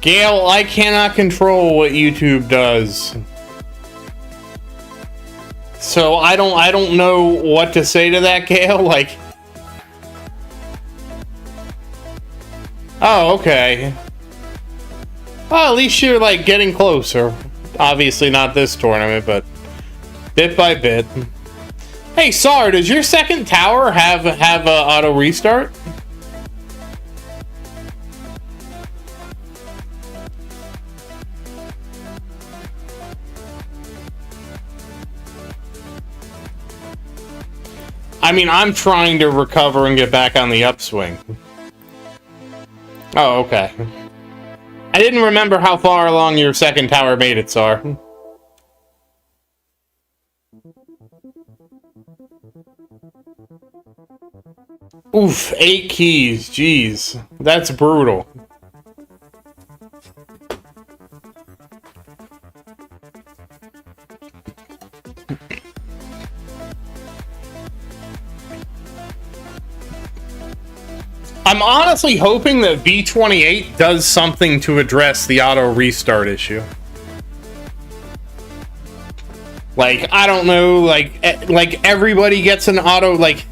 Gail, I cannot control what YouTube does. So I don't know what to say to that, Gail. Like, oh, okay. Well, at least you're like getting closer. Obviously not this tournament, but bit by bit. Hey, Sar, does your second tower have a auto restart? I mean, I'm trying to recover and get back on the upswing. Oh, okay. I didn't remember how far along your second tower made it, Sar. Oof, 8 keys, jeez. That's brutal. I'm honestly hoping that V28 does something to address the auto restart issue. Like, I don't know, like everybody gets an auto, like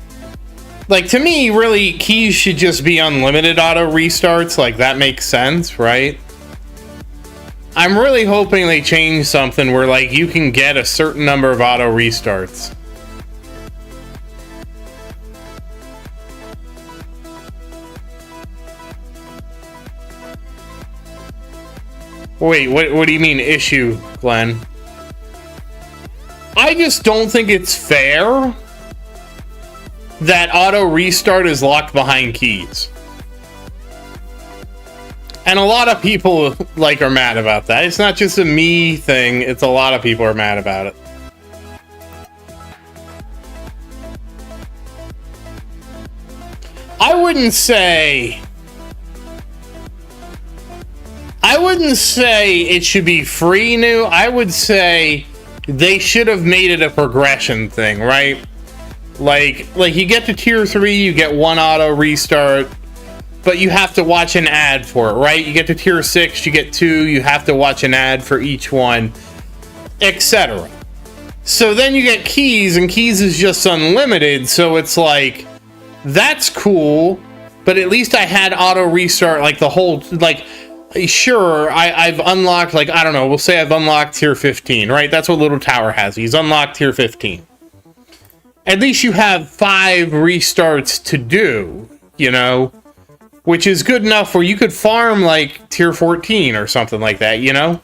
to me, really, keys should just be unlimited auto restarts. Like, that makes sense, right? I'm really hoping they change something where, like, you can get a certain number of auto restarts. Wait, what do you mean issue, Glenn? I just don't think it's fair that auto restart is locked behind keys. And a lot of people, like, are mad about that. It's not just a me thing, it's a lot of people are mad about it. I wouldn't say it should be free new. I would say they should have made it a progression thing, right? Like you get to tier 3, you get 1 auto restart, but you have to watch an ad for it, right? You get to tier 6, you get 2, you have to watch an ad for each one, etc. So then you get keys, and keys is just unlimited, so it's like, that's cool, but at least I had auto restart, like, the whole, like, sure, I've unlocked, like, I don't know, we'll say I've unlocked tier 15, right? That's what Little Tower has. He's unlocked tier 15. At least you have 5 restarts to do, you know? Which is good enough where you could farm, like, tier 14 or something like that, you know?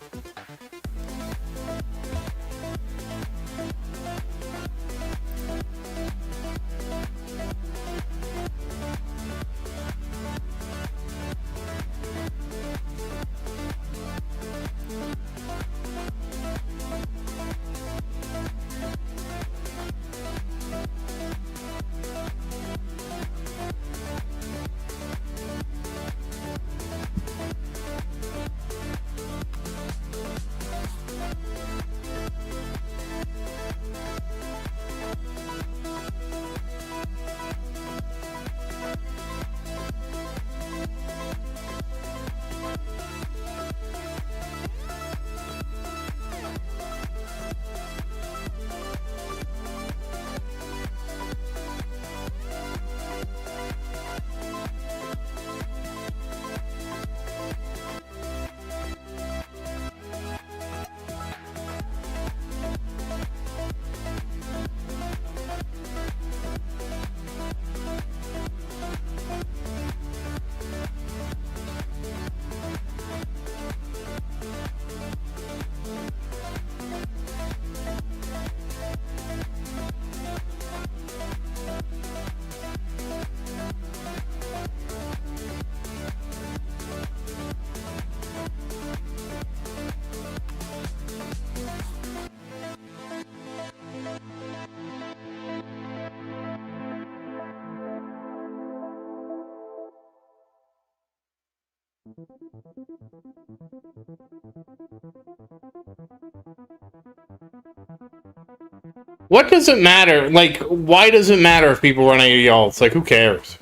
What does it matter? Like, why does it matter if people run 80 alts? Like, who cares?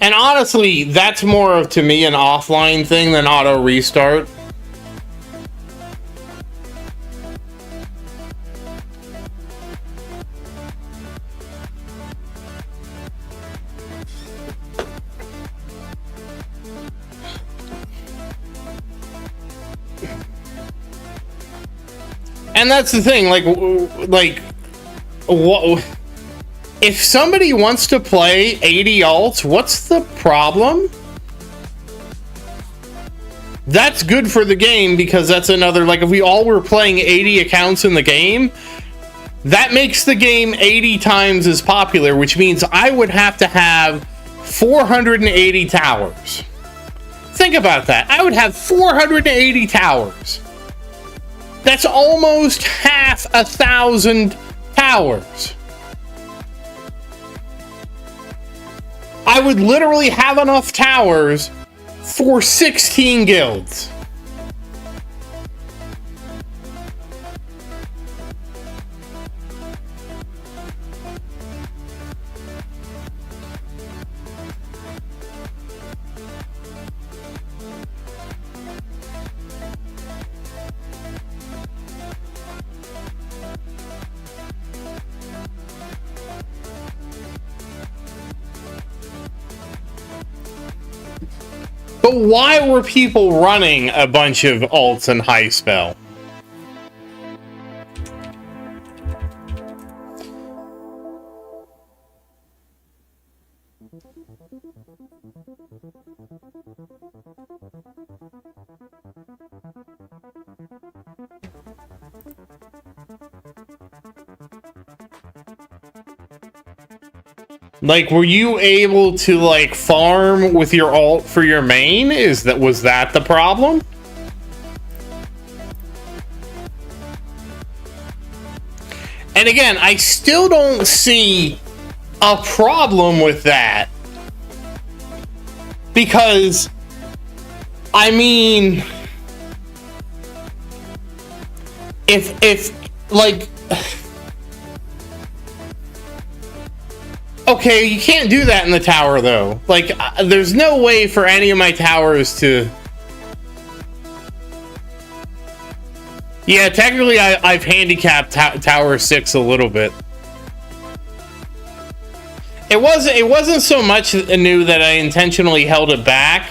And honestly, that's more of, to me, an offline thing than auto restart. And that's the thing, like, what, if somebody wants to play 80 alts, what's the problem? That's good for the game, because that's another, like, if we all were playing 80 accounts in the game, That makes the game 80 times as popular, which means I would have to have 480 towers. Think about that. I would have 480 towers. That's almost 1,000 towers. I would literally have enough towers for 16 guilds. But why were people running a bunch of alts and high spell? Like, were you able to, like, farm with your alt for your main? Was that the problem? And again, I still don't see a problem with that. Because, I mean, if like, okay, you can't do that in the tower, though. Like, there's no way for any of my towers to... Yeah, technically, I've handicapped Tower 6 a little bit. It wasn't so much new that I intentionally held it back.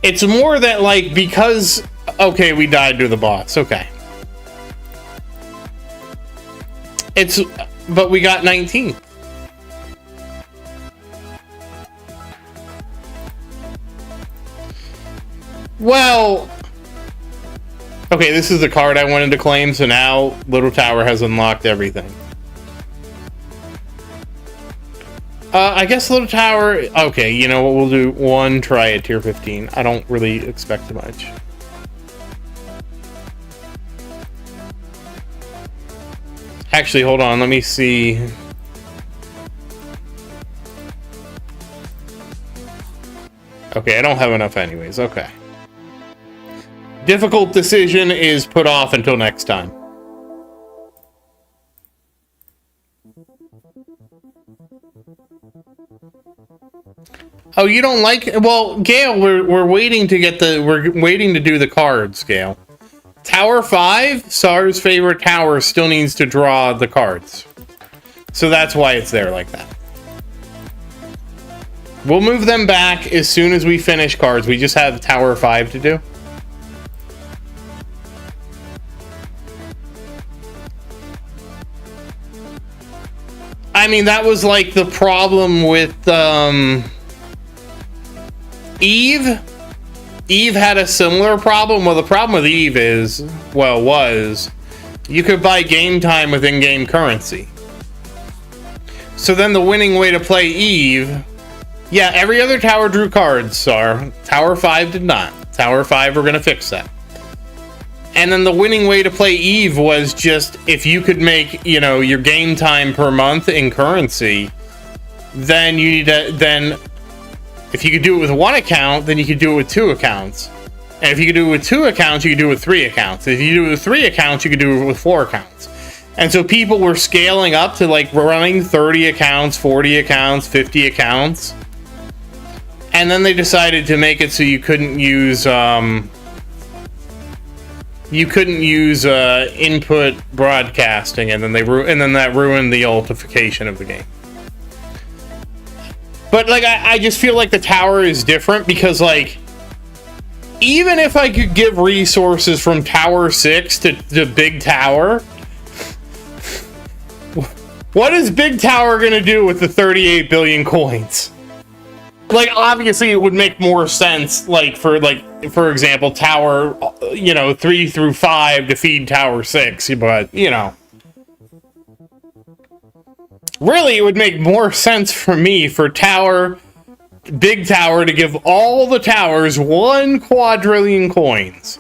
It's more that, like, because... Okay, we died to the boss. Okay. But we got 19. Well, okay, this is the card I wanted to claim, so now Little Tower has unlocked everything. I guess Little Tower... Okay, you know what, we'll do one try at tier 15. I don't really expect too much. Actually, hold on, let me see... Okay, I don't have enough anyways, okay. Difficult decision is put off until next time. Oh, you don't like... Well, Gale, we're waiting to get the... We're waiting to do the cards, Gale. Tower 5, Sar's favorite tower, still needs to draw the cards. So that's why it's there like that. We'll move them back as soon as we finish cards. We just have Tower 5 to do. I mean, that was like the problem with Eve. Eve had a similar problem. Well, the problem with Eve is, well, was you could buy game time with in-game currency. So then the winning way to play Eve, yeah, every other tower drew cards, Sar. Tower 5 did not. Tower 5, we're going to fix that. And then the winning way to play Eve was just, if you could make, you know, your game time per month in currency, then you need to, then if you could do it with one account, then you could do it with 2 accounts. And if you could do it with 2 accounts, you could do it with 3 accounts. If you do it with 3 accounts, you could do it with 4 accounts. And so people were scaling up to like running 30 accounts, 40 accounts, 50 accounts. And then they decided to make it so you couldn't use, input broadcasting, and then that ruined the ultification of the game. But like, I just feel like the tower is different because, like, even if I could give resources from Tower 6 to Big Tower, what is Big Tower gonna do with the 38 billion coins? Like, obviously it would make more sense, like, for example, Tower, you know, 3 through 5 to feed Tower 6, but, you know. Really, it would make more sense for me for Big Tower to give all the towers 1 quadrillion coins.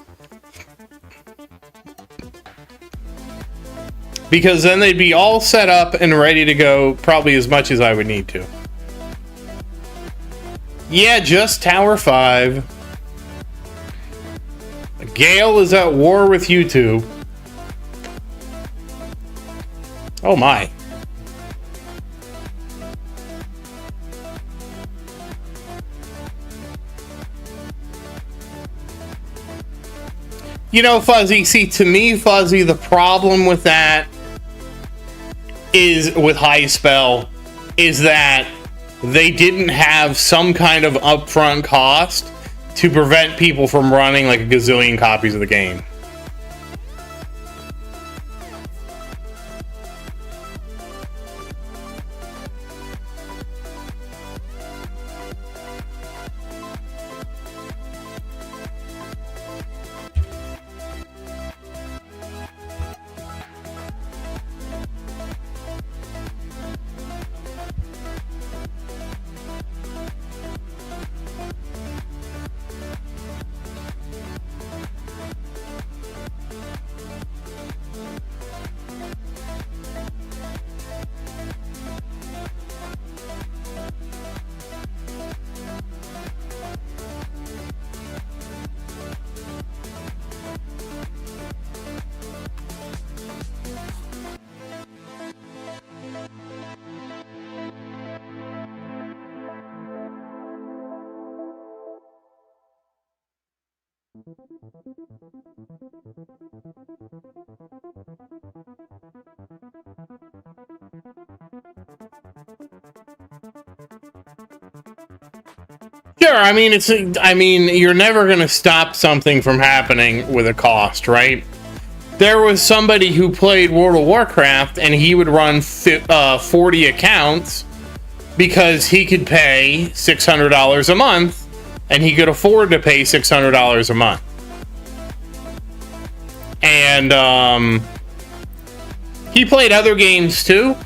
Because then they'd be all set up and ready to go, probably as much as I would need to. Yeah, just Tower 5. Gale is at war with YouTube. Oh my. You know, Fuzzy, see, to me, Fuzzy, the problem with that is, with High Spell, is that they didn't have some kind of upfront cost to prevent people from running like a gazillion copies of the game. Sure, I mean, you're never going to stop something from happening with a cost, right? There was somebody who played World of Warcraft, and he would run 40 accounts because he could pay $600 a month, and he could afford to pay $600 a month. And he played other games too,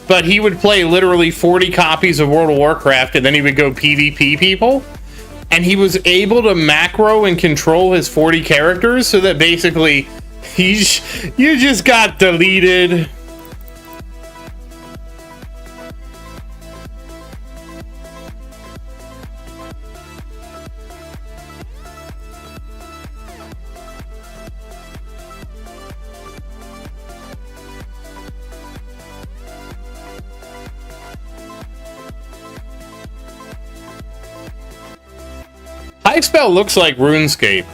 but he would play literally 40 copies of World of Warcraft, and then he would go PvP people. And he was able to macro and control his 40 characters so that basically you just got deleted. High Spell looks like RuneScape.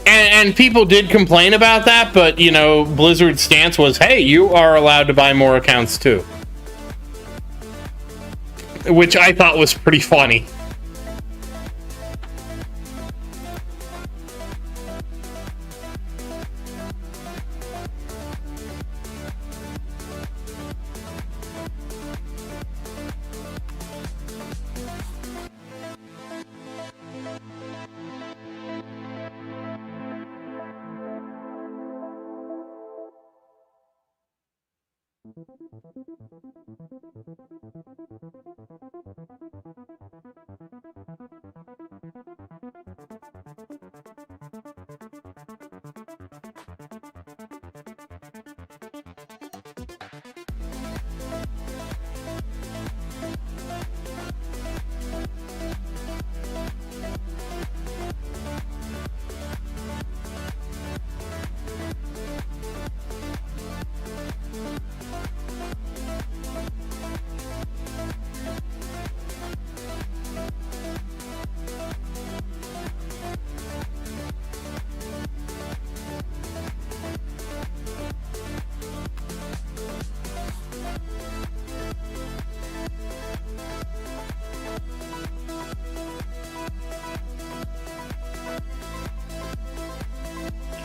And people did complain about that, but, you know, Blizzard's stance was, hey, you are allowed to buy more accounts too. Which I thought was pretty funny.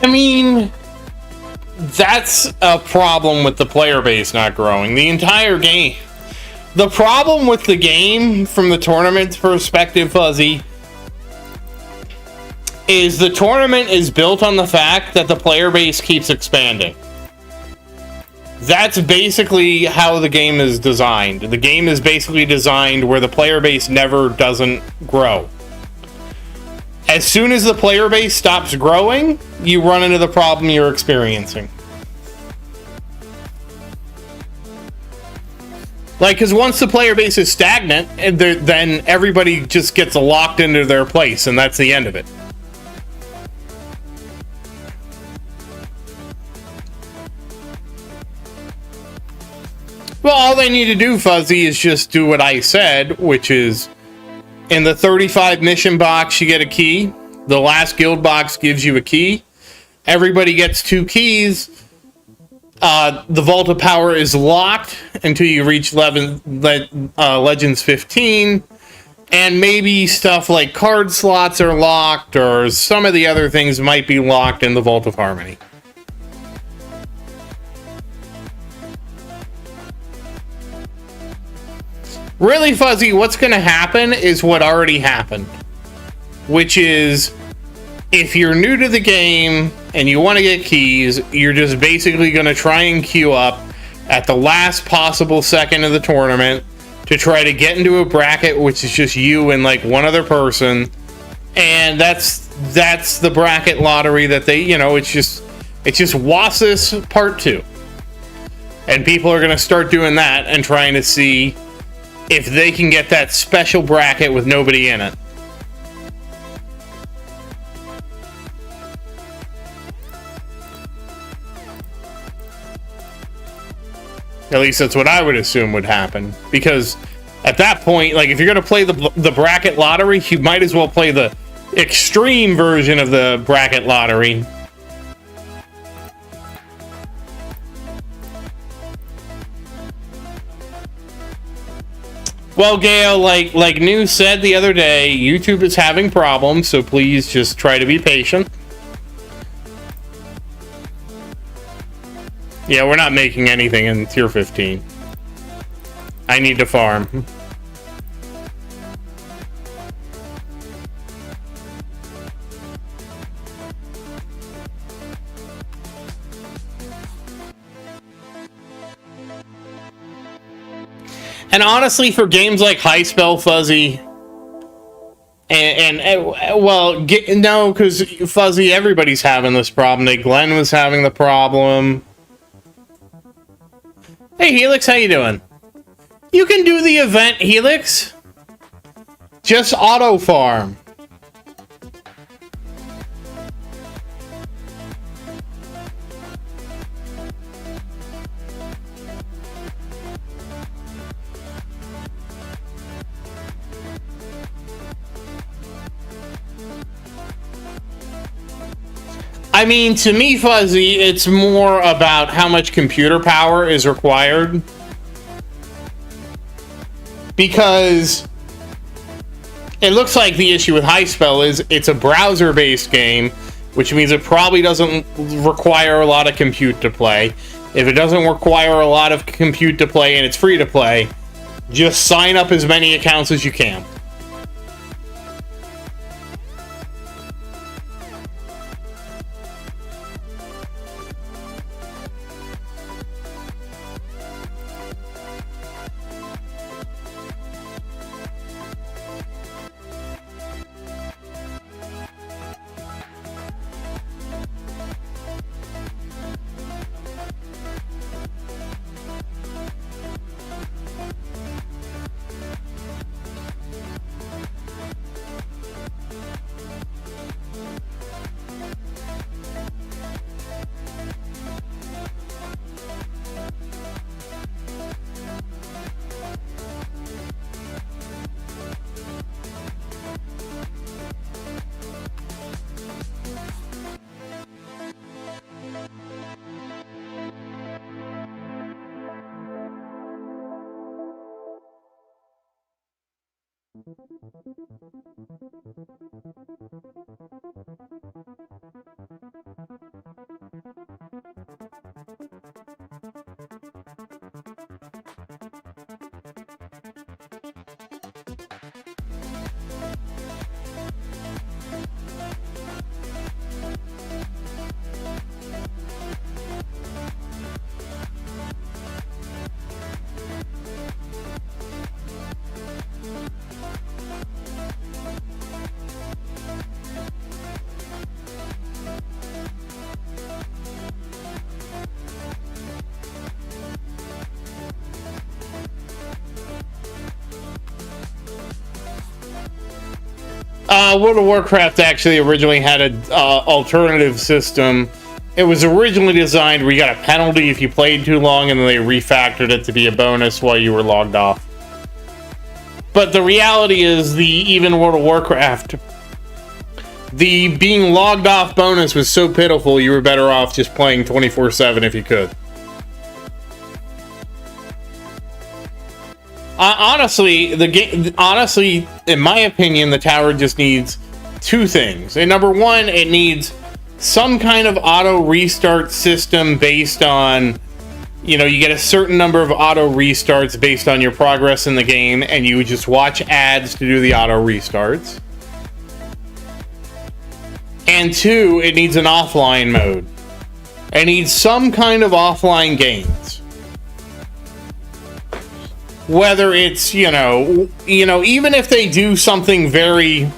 I mean, that's a problem with the player base not growing. The entire game. The problem with the game, from the tournament's perspective, Fuzzy, is the tournament is built on the fact that the player base keeps expanding. That's basically how the game is designed. The game is basically designed where the player base never doesn't grow. As soon as the player base stops growing, you run into the problem you're experiencing. Like, because once the player base is stagnant, then everybody just gets locked into their place, and that's the end of it. Well, all they need to do, Fuzzy, is just do what I said, which is, in the 35 mission box, you get a key. The last guild box gives you a key. Everybody gets 2 keys. The Vault of Power is locked until you reach Legends 15. And maybe stuff like card slots are locked, or some of the other things might be locked in the Vault of Harmony. Really, Fuzzy, what's going to happen is what already happened. Which is, if you're new to the game and you want to get keys, you're just basically going to try and queue up at the last possible second of the tournament to try to get into a bracket, which is just you and like one other person. And that's the bracket lottery that they, it's just WASIS Part 2. And people are going to start doing that and trying to see if they can get that special bracket with nobody in it. At least that's what I would assume would happen. Because at that point, like, if you're going to play the bracket lottery, you might as well play the extreme version of the bracket lottery. Well, Gail, like News said the other day, YouTube is having problems, so please just try to be patient. Yeah, we're not making anything in Tier 15. I need to farm. And honestly, for games like High Spell, Fuzzy, no, because Fuzzy, everybody's having this problem. Glenn was having the problem. Hey, Helix, how you doing? You can do the event, Helix. Just auto farm. I mean, to me, Fuzzy, it's more about how much computer power is required. Because it looks like the issue with High Spell is it's a browser-based game, which means it probably doesn't require a lot of compute to play. If it doesn't require a lot of compute to play and it's free to play, just sign up as many accounts as you can. World of Warcraft actually originally had an alternative system. It was originally designed where you got a penalty if you played too long, and then they refactored it to be a bonus while you were logged off. But the reality is, even World of Warcraft, the being logged off bonus was so pitiful, you were better off just playing 24/7 if you could. Honestly, in my opinion, the tower just needs two things. And number one, it needs some kind of auto restart system based on, you get a certain number of auto restarts based on your progress in the game, and you just watch ads to do the auto restarts. And two, it needs an offline mode. It needs some kind of offline games. Whether it's, even if they do something very,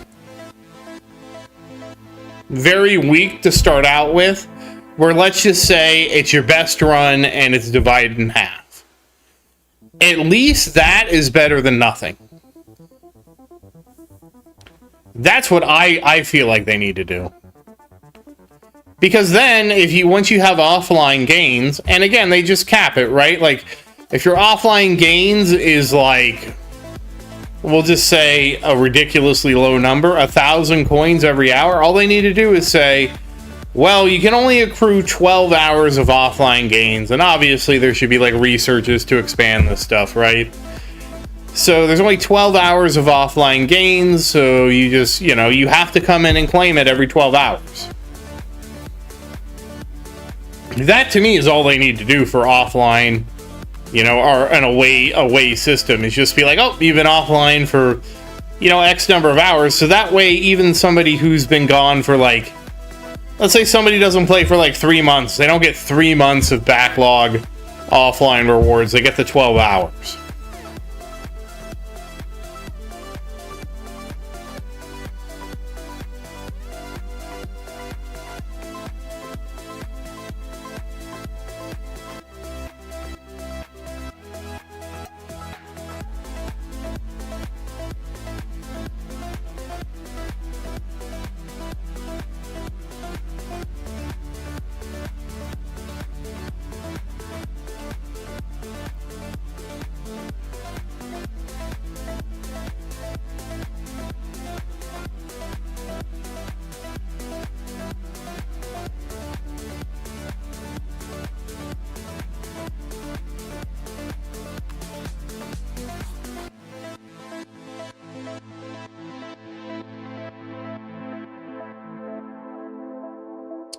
very weak to start out with, where let's just say it's your best run and it's divided in half. At least that is better than nothing. That's what I feel like they need to do. Because then, once you have offline gains, and again, they just cap it, right? Like, if your offline gains is like, we'll just say a ridiculously low number, 1,000 coins every hour, all they need to do is say, well, you can only accrue 12 hours of offline gains, and obviously there should be like researches to expand this stuff, right? So there's only 12 hours of offline gains, so you just, you have to come in and claim it every 12 hours. That to me is all they need to do for offline, or an away system, is just be like, oh, you've been offline for, X number of hours. So that way, even somebody who's been gone for like, let's say somebody doesn't play for like 3 months, they don't get 3 months of backlog offline rewards, they get the 12 hours.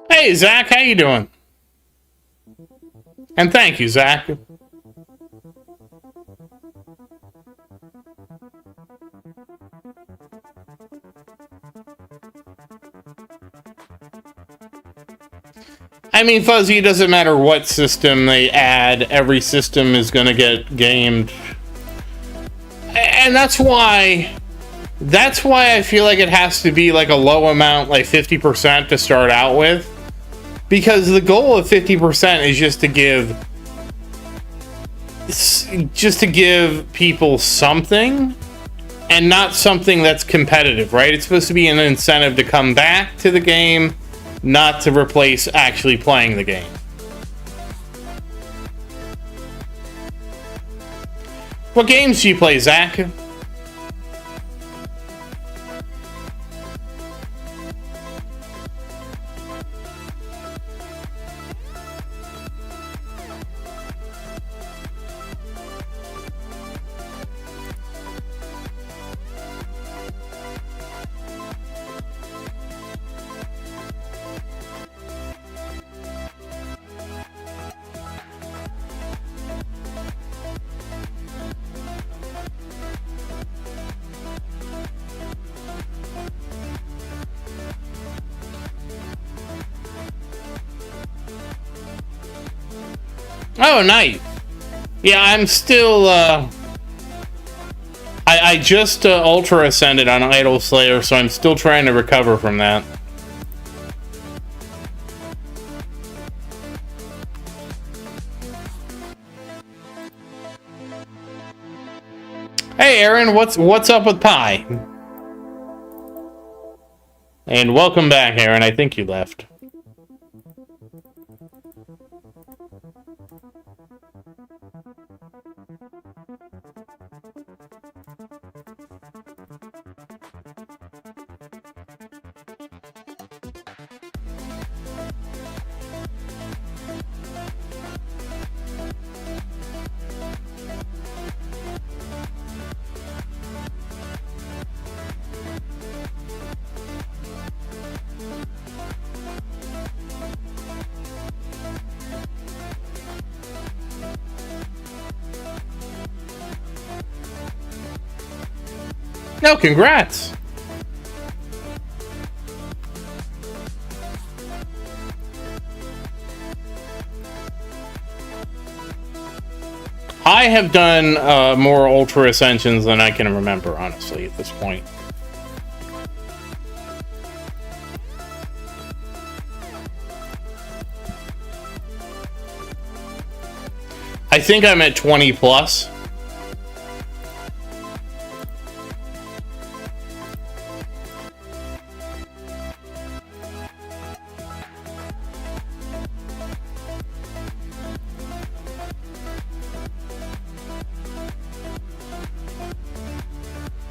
Hey, Zach, how you doing? And thank you, Zach. I mean, Fuzzy, it doesn't matter what system they add, every system is going to get gamed. And that's why I feel like it has to be like a low amount, like 50% to start out with. Because the goal of 50% is just to give people something, and not something that's competitive, right? It's supposed to be an incentive to come back to the game, not to replace actually playing the game. What games do you play, Zach? Oh, nice. Yeah, I'm still, I just Ultra Ascended on Idol Slayer, so I'm still trying to recover from that. Hey, Aaron, what's up with Pi? And welcome back, Aaron. I think you left. No, congrats! I have done more Ultra Ascensions than I can remember, honestly, at this point. I think I'm at 20 plus.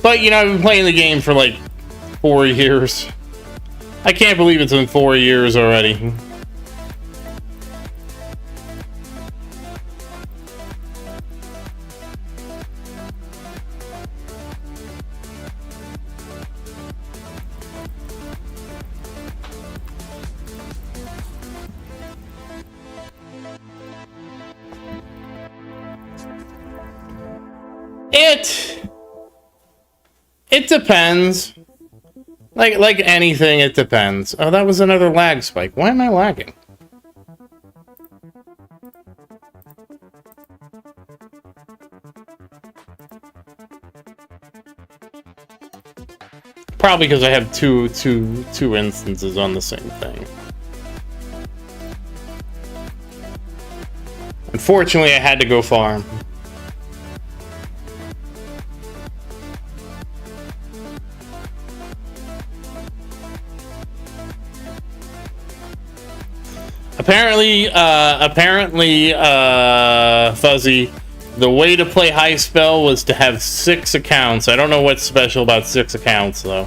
But, you know, I've been playing the game for like 4 years. I can't believe it's been 4 years already. It depends. Like anything, it depends. Oh, that was another lag spike. Why am I lagging? Probably because I have two instances on the same thing. Unfortunately, I had to go farm. Apparently, Fuzzy, the way to play High Spell was to have 6 accounts. I don't know what's special about 6 accounts, though.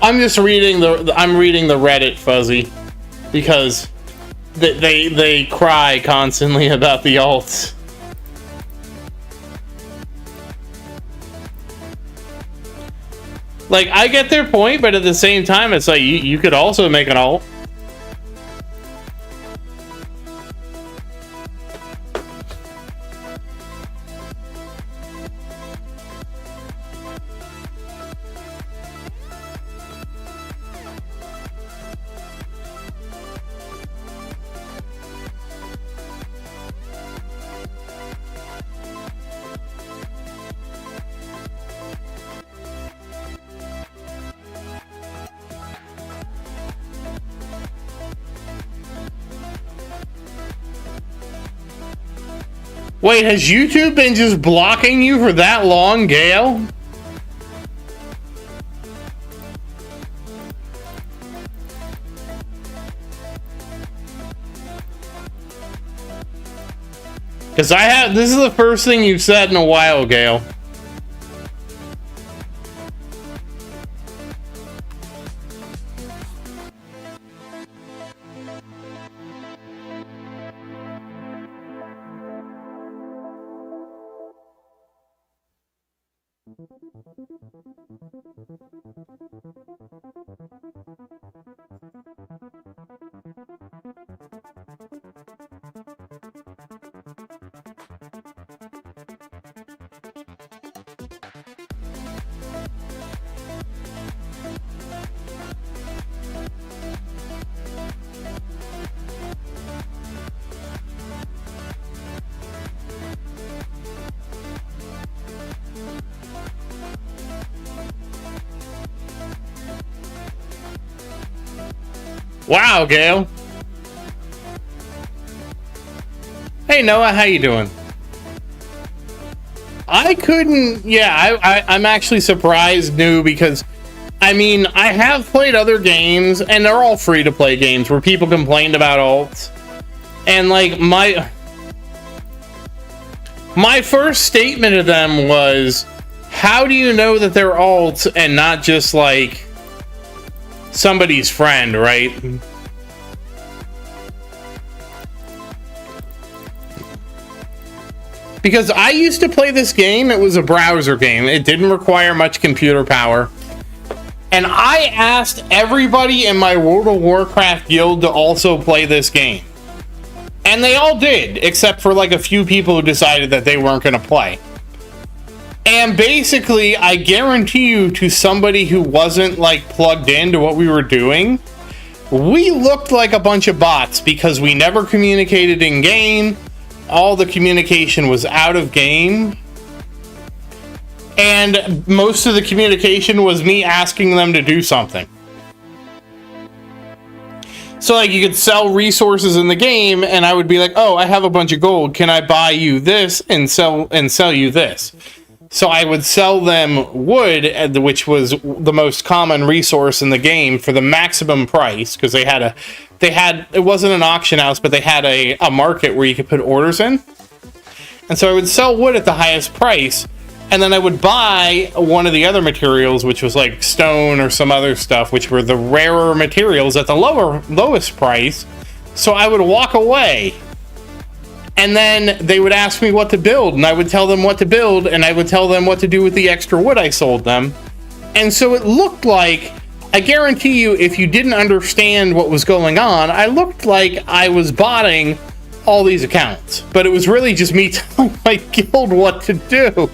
I'm just reading I'm reading the Reddit, Fuzzy, because they cry constantly about the alts. Like, I get their point, but at the same time, it's like you could also make an alt. Wait, has YouTube been just blocking you for that long, Gale? Because this is the first thing you've said in a while, Gale. Wow, Gale. Hey, Noah, how you doing? I couldn't... Yeah, I'm actually surprised, new, because... I mean, I have played other games, and they're all free-to-play games, where people complained about alts. And, like, my first statement to them was, how do you know that they're alts and not just, like... somebody's friend, right? Because I used to play this game, it was a browser game. It didn't require much computer power. And I asked everybody in my World of Warcraft guild to also play this game. And they all did, except for like a few people who decided that they weren't going to play. And basically, I guarantee you, to somebody who wasn't like plugged into what we were doing, we looked like a bunch of bots because we never communicated in game. All the communication was out of game. And most of the communication was me asking them to do something. So like you could sell resources in the game and I would be like, oh, I have a bunch of gold. Can I buy you this and sell you this? So I would sell them wood, which was the most common resource in the game, for the maximum price, because they had it wasn't an auction house, but they had a market where you could put orders in. And so I would sell wood at the highest price, and then I would buy one of the other materials, which was like stone or some other stuff, which were the rarer materials at the lowest price. So I would walk away. And then they would ask me what to build, and I would tell them what to build, and I would tell them what to do with the extra wood I sold them. And so it looked like, I guarantee you, if you didn't understand what was going on, I looked like I was botting all these accounts. But it was really just me telling my guild what to do.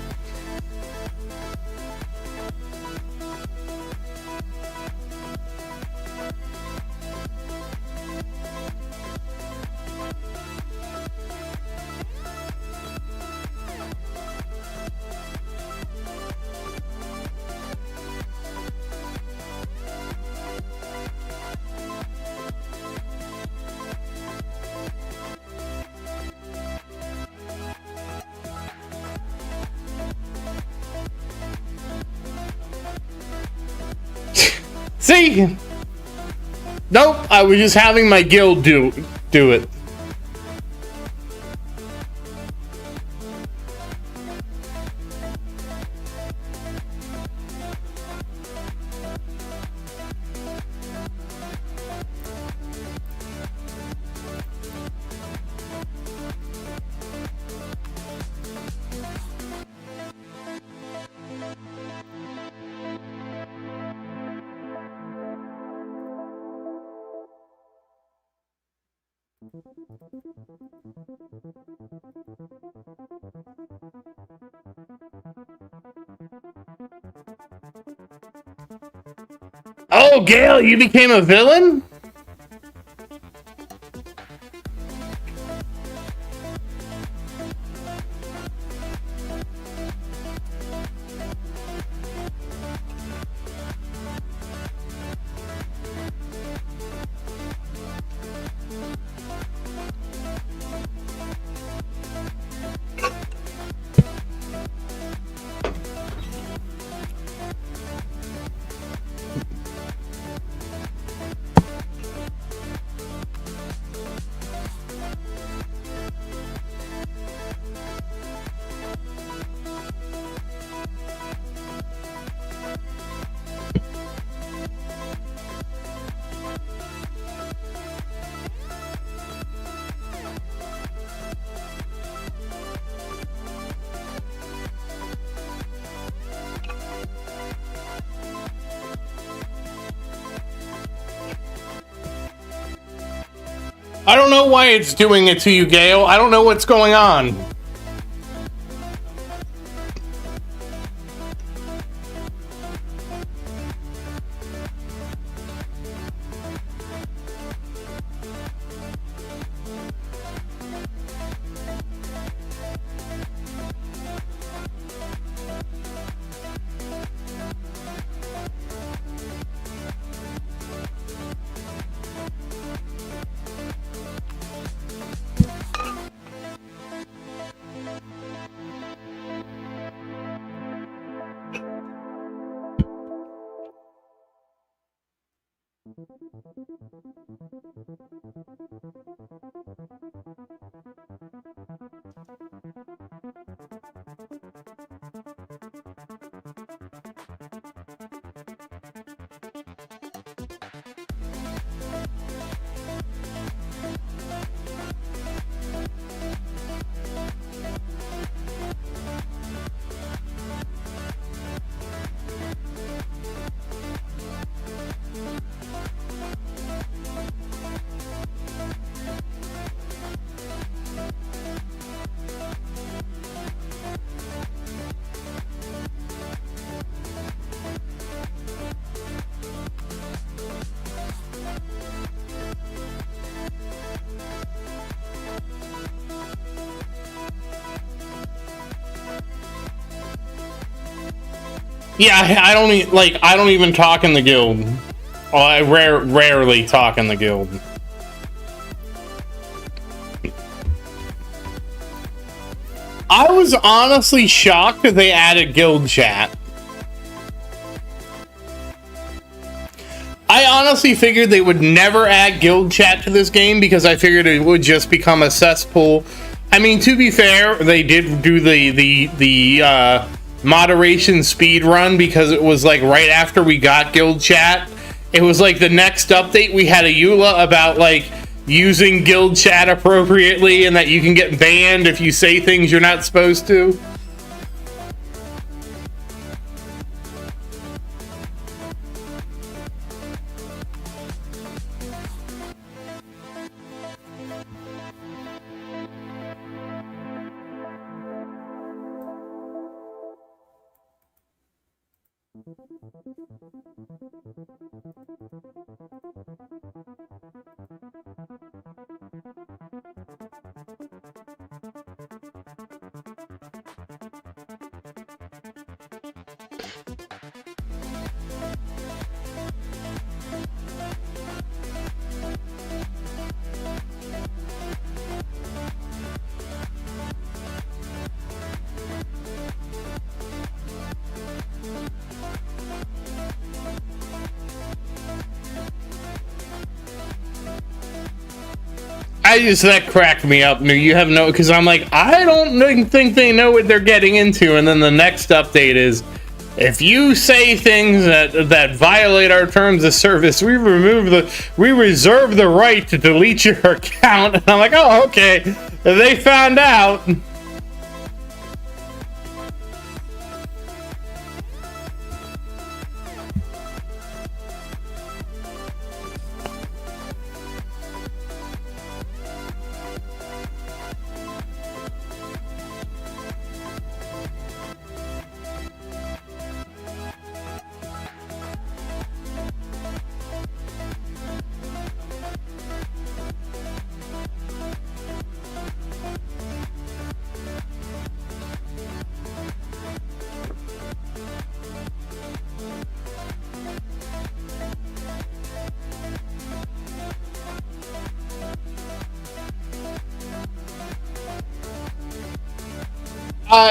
See? Nope, I was just having my guild do it. Oh, Gale, you became a villain? I don't know why it's doing it to you, Gale. I don't know what's going on. Yeah, I don't even talk in the guild. Well, I rarely talk in the guild. I was honestly shocked that they added guild chat. I honestly figured they would never add guild chat to this game because I figured it would just become a cesspool. I mean, to be fair, they did do the moderation speed run because it was like right after we got guild chat. It was like the next update we had a EULA about like using guild chat appropriately and that you can get banned if you say things you're not supposed to. That cracked me up. No, you have no, because I'm like, I don't think they know what they're getting into. And then the next update is, if you say things that violate our terms of service, we reserve the right to delete your account. And I'm like, oh, okay, they found out.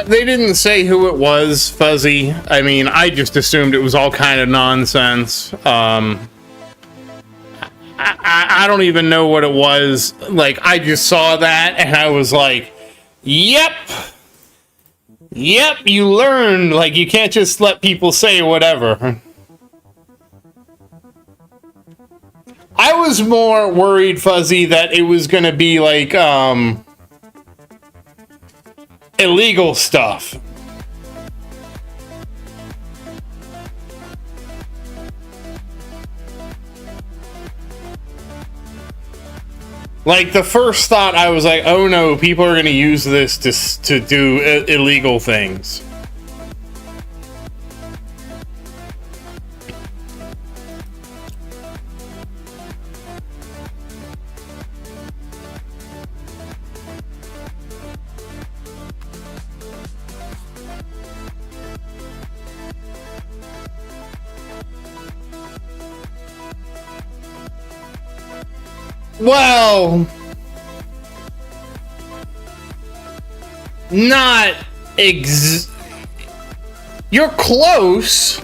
They didn't say who it was, Fuzzy. I mean, I just assumed it was all kind of nonsense. I don't even know what it was. Like, I just saw that and I was like, yep, you learned. Like, you can't just let people say whatever. I was more worried, Fuzzy, that it was gonna be like, illegal stuff. Like, the first thought, I was like, oh no, people are going to use this to do illegal things. Well, not you're close.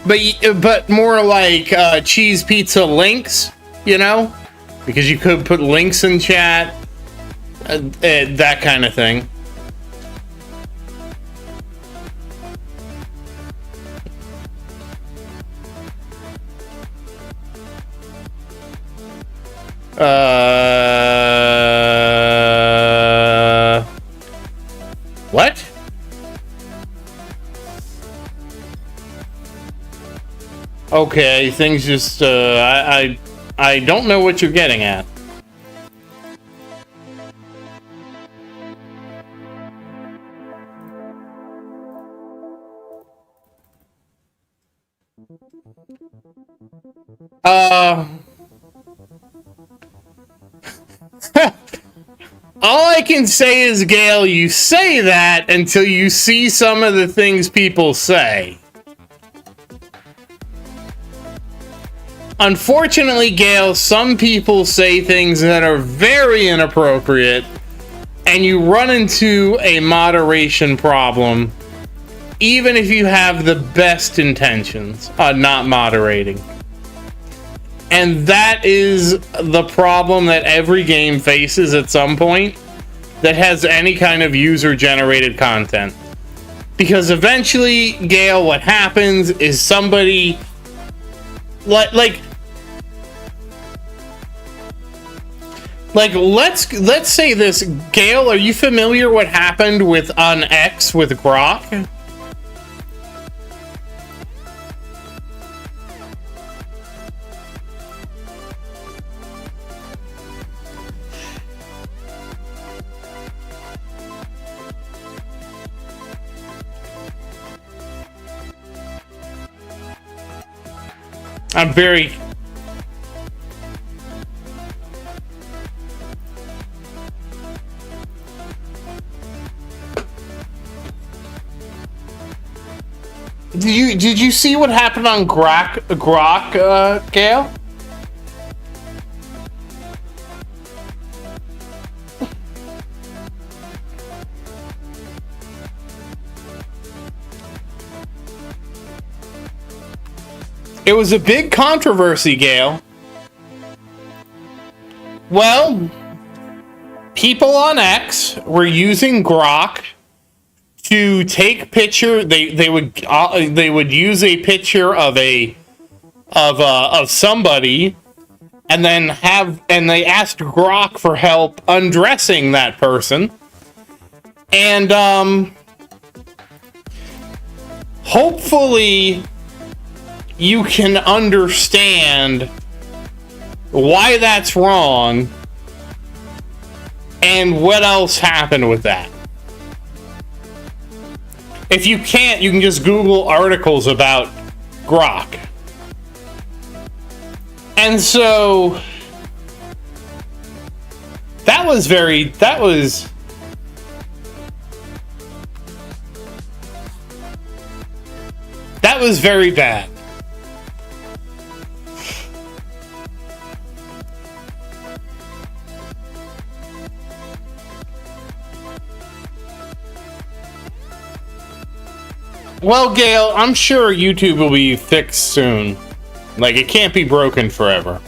But more like cheese pizza links, you know? Because you could put links in chat, that kind of thing. What? Okay, things just, I don't know what you're getting at. All I can say is, Gail, you say that until you see some of the things people say. Unfortunately, Gail, some people say things that are very inappropriate, and you run into a moderation problem, even if you have the best intentions on not moderating. And that is the problem that every game faces at some point that has any kind of user-generated content. Because eventually, Gail, what happens is somebody... Like let's say this, Gail, are you familiar what happened on X with Grok? I'm very... Did you see what happened on Grok, Gail? It was a big controversy, Gail. Well, people on X were using Grok to take picture. They would use a picture of somebody, and then they asked Grok for help undressing that person, and hopefully you can understand why that's wrong and what else happened with that. If you can't, you can just Google articles about Grok. And so that was very bad. Well, Gail, I'm sure YouTube will be fixed soon. Like, it can't be broken forever.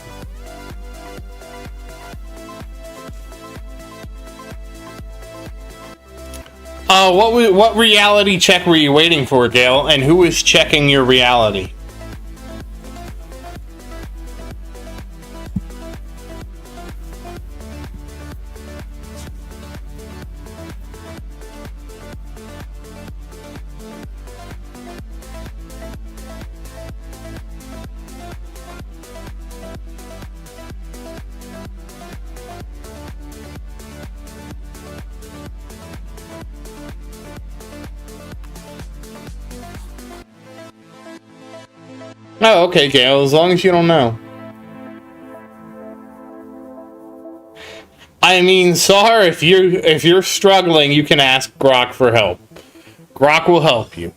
What reality check were you waiting for, Gail? And who was checking your reality? Oh, okay, Gail, as long as you don't know. I mean, Sar, if you're struggling, you can ask Grok for help. Grok will help you.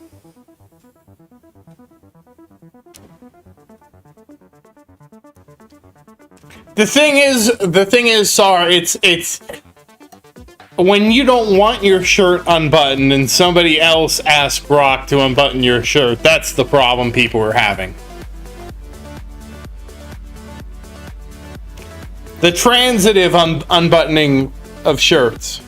The thing is, Sar, it's when you don't want your shirt unbuttoned and somebody else asks Grok to unbutton your shirt, that's the problem people are having. The transitive unbuttoning of shirts.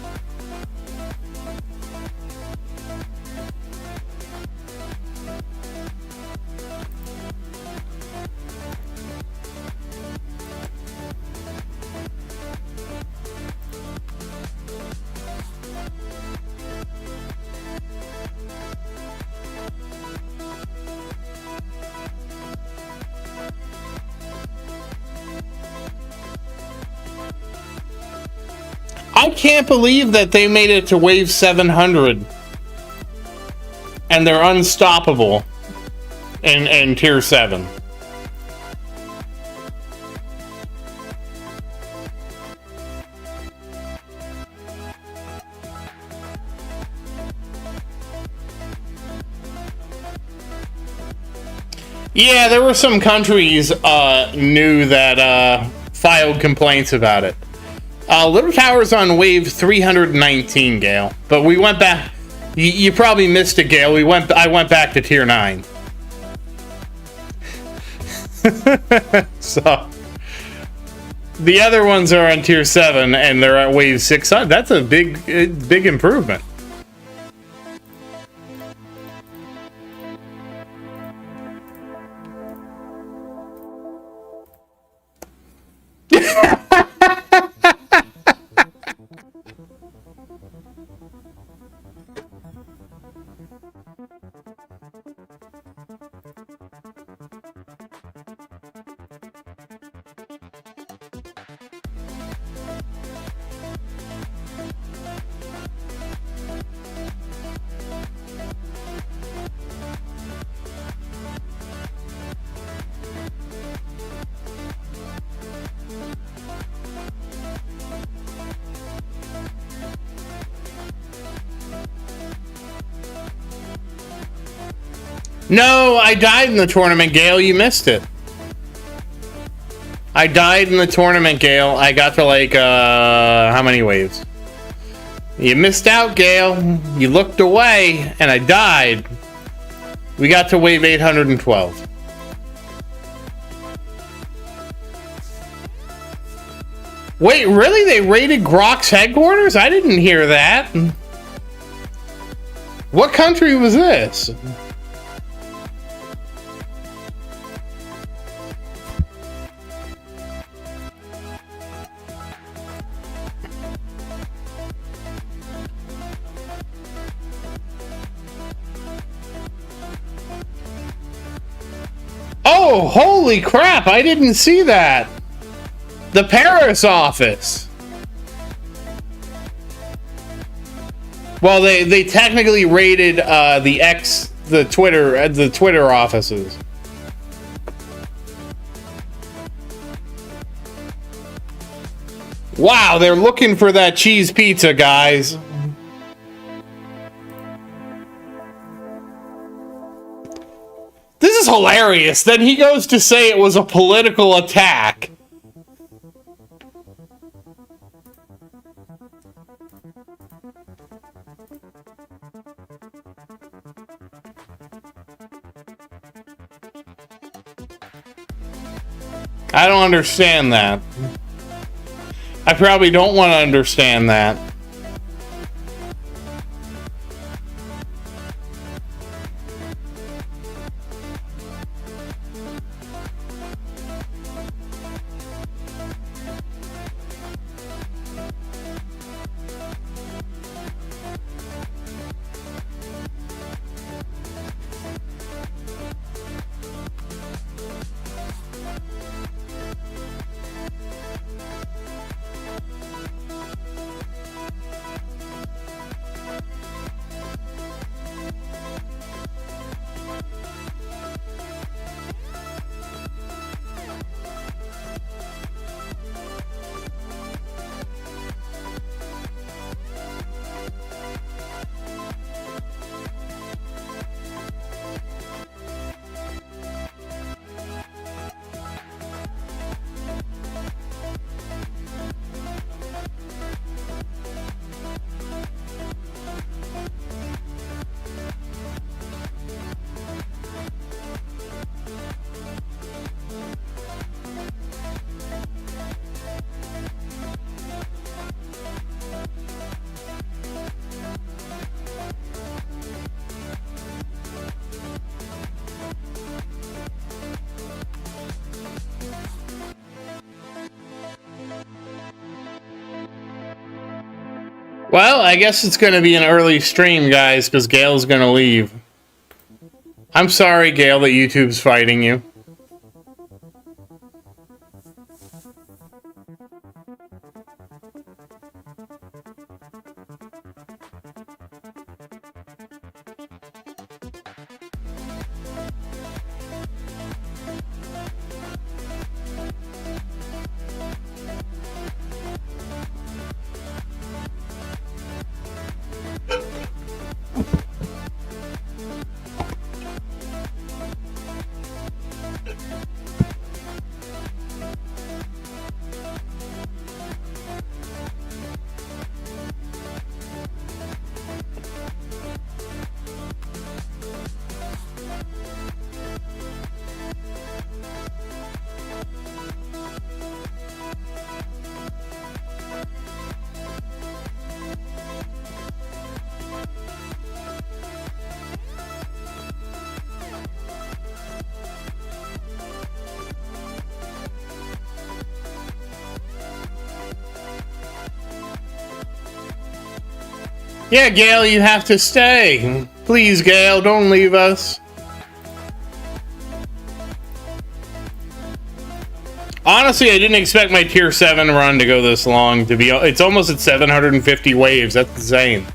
I can't believe that they made it to Wave 700 and they're unstoppable in Tier 7. Yeah, there were some countries new that filed complaints about it. Little Tower's on Wave 319, Gale. But we went back. You probably missed it, Gale. I went back to Tier 9. So the other ones are on Tier 7, and they're at Wave 600. That's a big improvement. No, I died in the tournament, Gale. You missed it. I died in the tournament, Gale. I got to like, how many waves? You missed out, Gale. You looked away, and I died. We got to wave 812. Wait, really? They raided Grok's headquarters? I didn't hear that. What country was this? Oh, holy crap, I didn't see that. The Paris office. Well, they technically raided the Twitter offices. Wow, they're looking for that cheese pizza, guys. This is hilarious. Then he goes to say it was a political attack. I don't understand that. I probably don't want to understand that. Well, I guess it's going to be an early stream, guys, because Gail's going to leave. I'm sorry, Gail, that YouTube's fighting you. Yeah, Gail, you have to stay. Please, Gail, don't leave us. Honestly, I didn't expect my tier 7 run to go this long. It's almost at 750 waves. That's insane.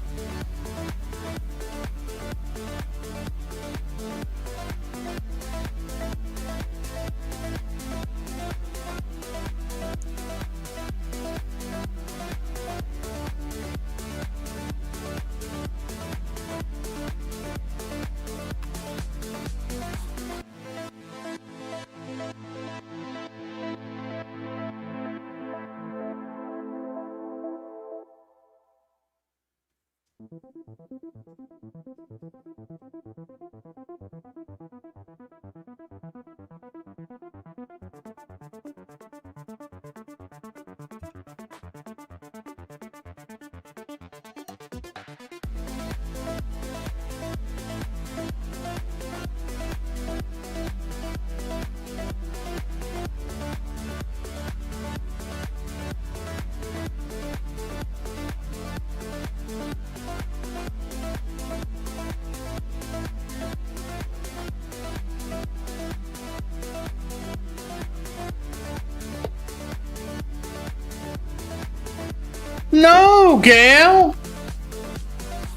No, Gail!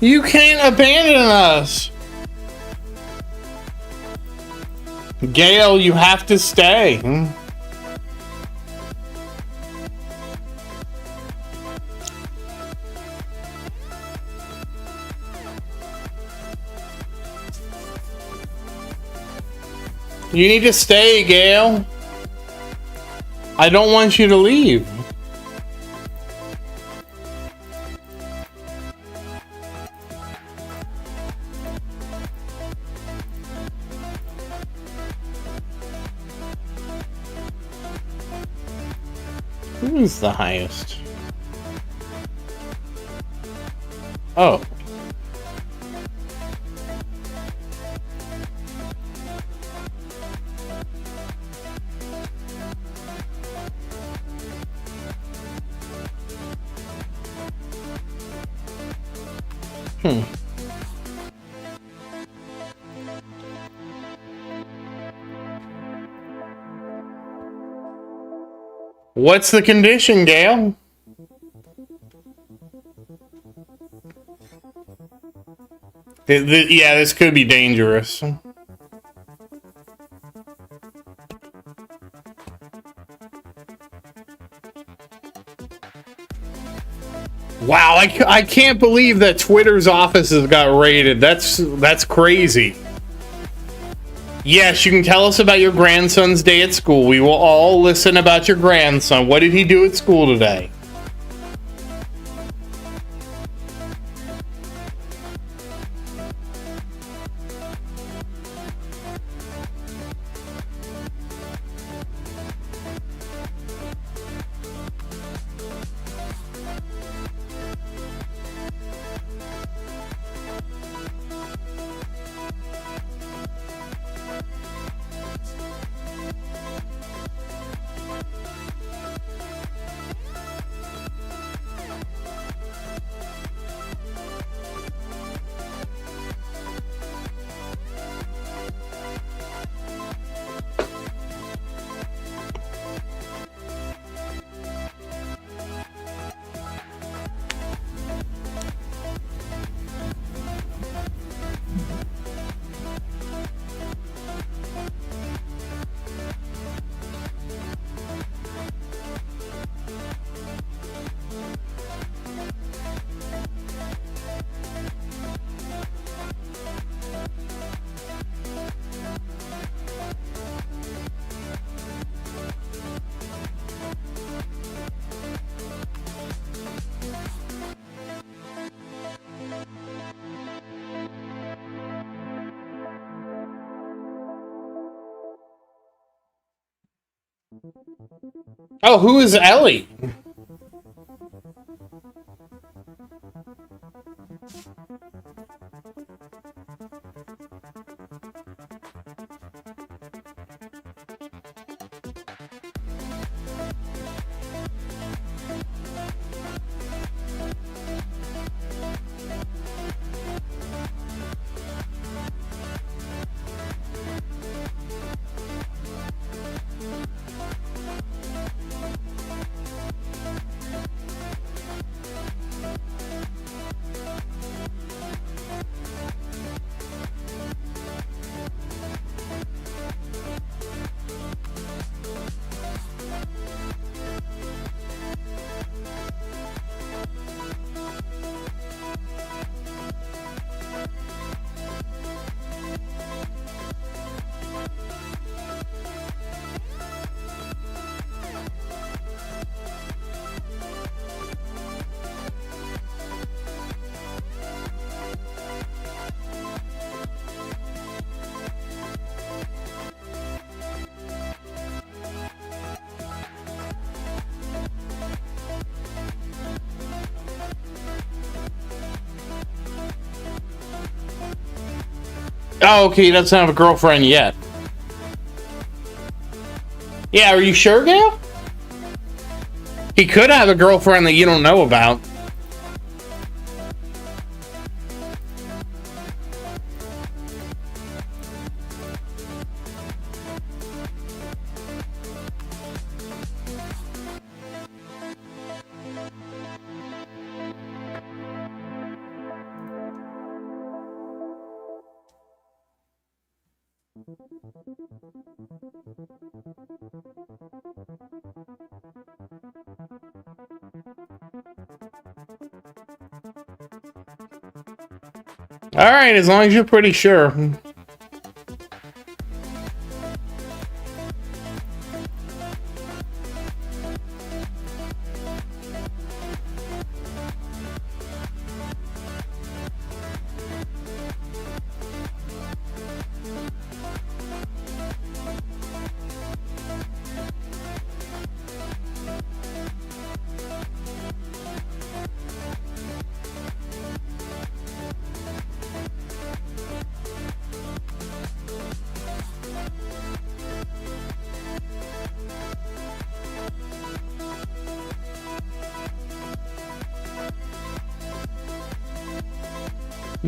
You can't abandon us! Gail, you have to stay. You need to stay, Gail. I don't want you to leave. Who's the highest? Oh. What's the condition, Gail? Yeah, this could be dangerous. Wow, I can't believe that Twitter's offices got raided. That's crazy. Yes, you can tell us about your grandson's day at school. We will all listen about your grandson. What did he do at school today? Oh, who is Ellie? Oh, okay, he doesn't have a girlfriend yet. Yeah, are you sure, Gail? He could have a girlfriend that you don't know about. All right, as long as you're pretty sure.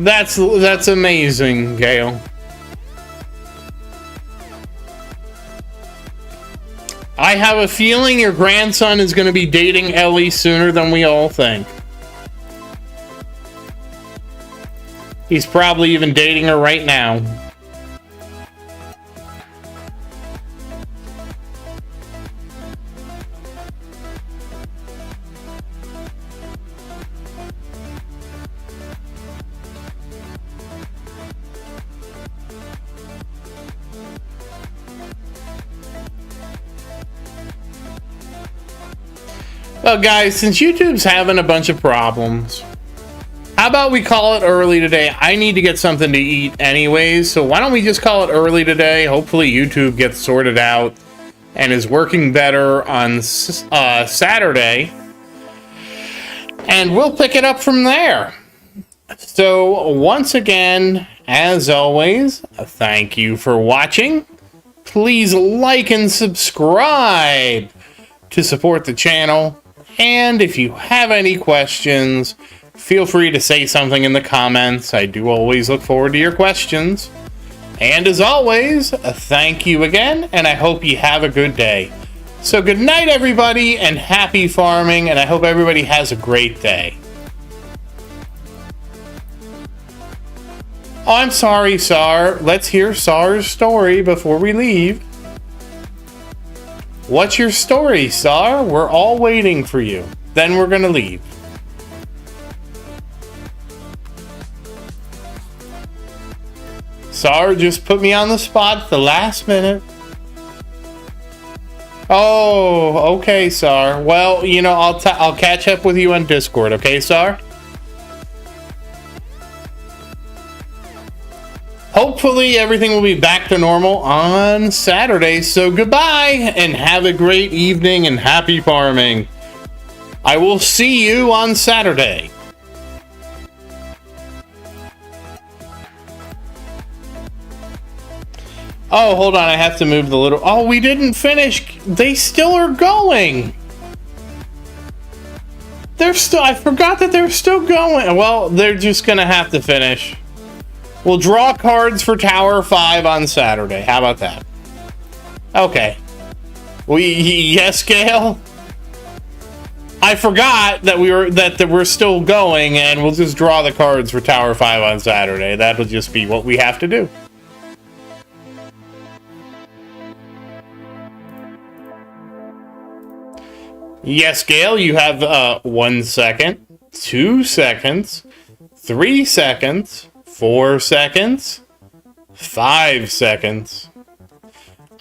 That's amazing, Gail. I have a feeling your grandson is going to be dating Ellie sooner than we all think. He's probably even dating her right now. Well, guys, since YouTube's having a bunch of problems, how about we call it early today? I need to get something to eat anyways, so why don't we just call it early today? Hopefully YouTube gets sorted out and is working better on Saturday, and we'll pick it up from there. So once again, as always, thank you for watching. Please like and subscribe to support the channel. And if you have any questions, feel free to say something in the comments. I do always look forward to your questions. And as always, thank you again, and I hope you have a good day. So good night, everybody, and happy farming, and I hope everybody has a great day. Oh, I'm sorry, Sar. Let's hear Sar's story before we leave. What's your story, Sar? We're all waiting for you. Then we're gonna leave. Sar just put me on the spot at the last minute. Oh, okay, Sar. Well, you know, I'll catch up with you on Discord, okay, Sar? hopefully everything will be back to normal on Saturday. So goodbye and have a great evening and happy farming. I will see you on Saturday. Oh, hold on. I have to move the little... Oh, we didn't finish. They still are going. They're still... I forgot that they're still going. Well, they're just going to have to finish. We'll draw cards for Tower 5 on Saturday. How about that? Okay. Yes, Gail? I forgot that we're still going, and we'll just draw the cards for Tower 5 on Saturday. That'll just be what we have to do. Yes, Gail, you have 1 second, 2 seconds, 3 seconds, 4 seconds, 5 seconds.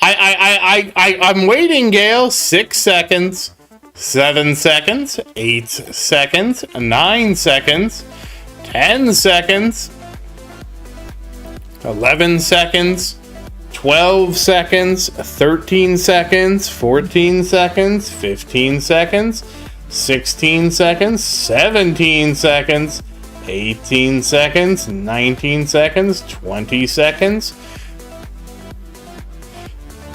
I'm waiting, Gail. 6 seconds, 7 seconds, 8 seconds, 9 seconds, 10 seconds, 11 seconds, 12 seconds, 13 seconds, 14 seconds, 15 seconds, 16 seconds, 17 seconds, 18 seconds, 19 seconds, 20 seconds.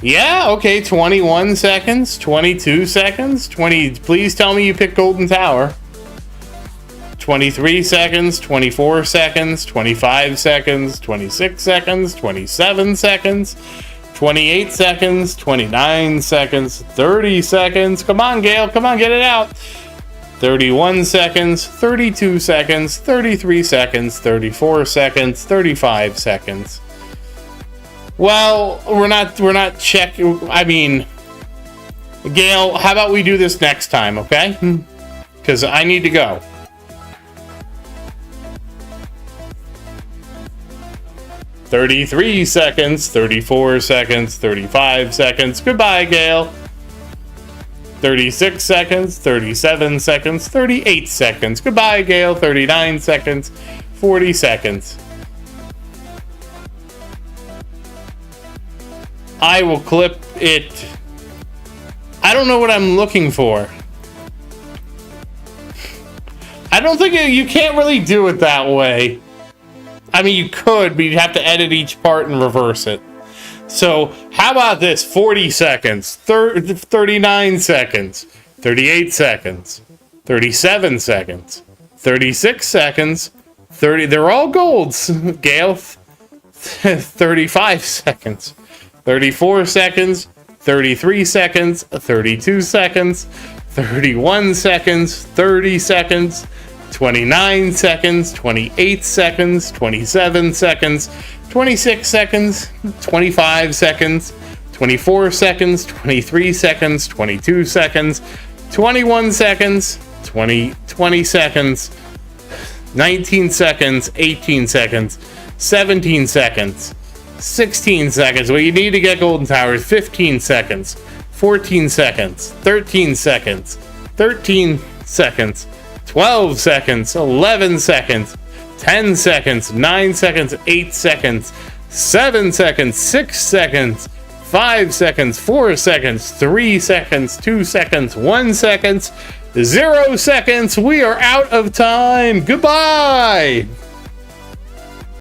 Yeah, okay, 21 seconds, 22 seconds, 20. Please tell me you picked Golden Tower. 23 seconds, 24 seconds, 25 seconds, 26 seconds, 27 seconds, 28 seconds, 29 seconds, 30 seconds. Come on, Gail, come on, get it out. 31 seconds, 32 seconds, 33 seconds, 34 seconds, 35 seconds. Well, we're not checking. I mean, Gail, how about we do this next time, okay? Because I need to go. "33 seconds, 34 seconds, 35 seconds. Goodbye, Gail. 36 seconds, 37 seconds, 38 seconds. Goodbye, Gail. 39 seconds, 40 seconds. I will clip it. I don't know what I'm looking for. I don't think you can't really do it that way. I mean, you could, but you'd have to edit each part and reverse it. So, how about this? 40 seconds, 39 seconds, 38 seconds, 37 seconds, 36 seconds, 30. They're all golds, Gail. 35 seconds, 34 seconds, 33 seconds, 32 seconds, 31 seconds, 30 seconds, 29 seconds, 28 seconds, 27 seconds, 26 seconds, 25 seconds, 24 seconds, 23 seconds, 22 seconds, 21 seconds, 20 seconds, 19 seconds, 18 seconds, 17 seconds, 16 seconds. What you need to get Golden Tower is 15 seconds, 14 seconds, 13 seconds, 13 seconds, 12 seconds, 11 seconds, 10 seconds, 9 seconds, 8 seconds, 7 seconds, 6 seconds, 5 seconds, 4 seconds, 3 seconds, 2 seconds, 1 second, 0 seconds. We are out of time. Goodbye.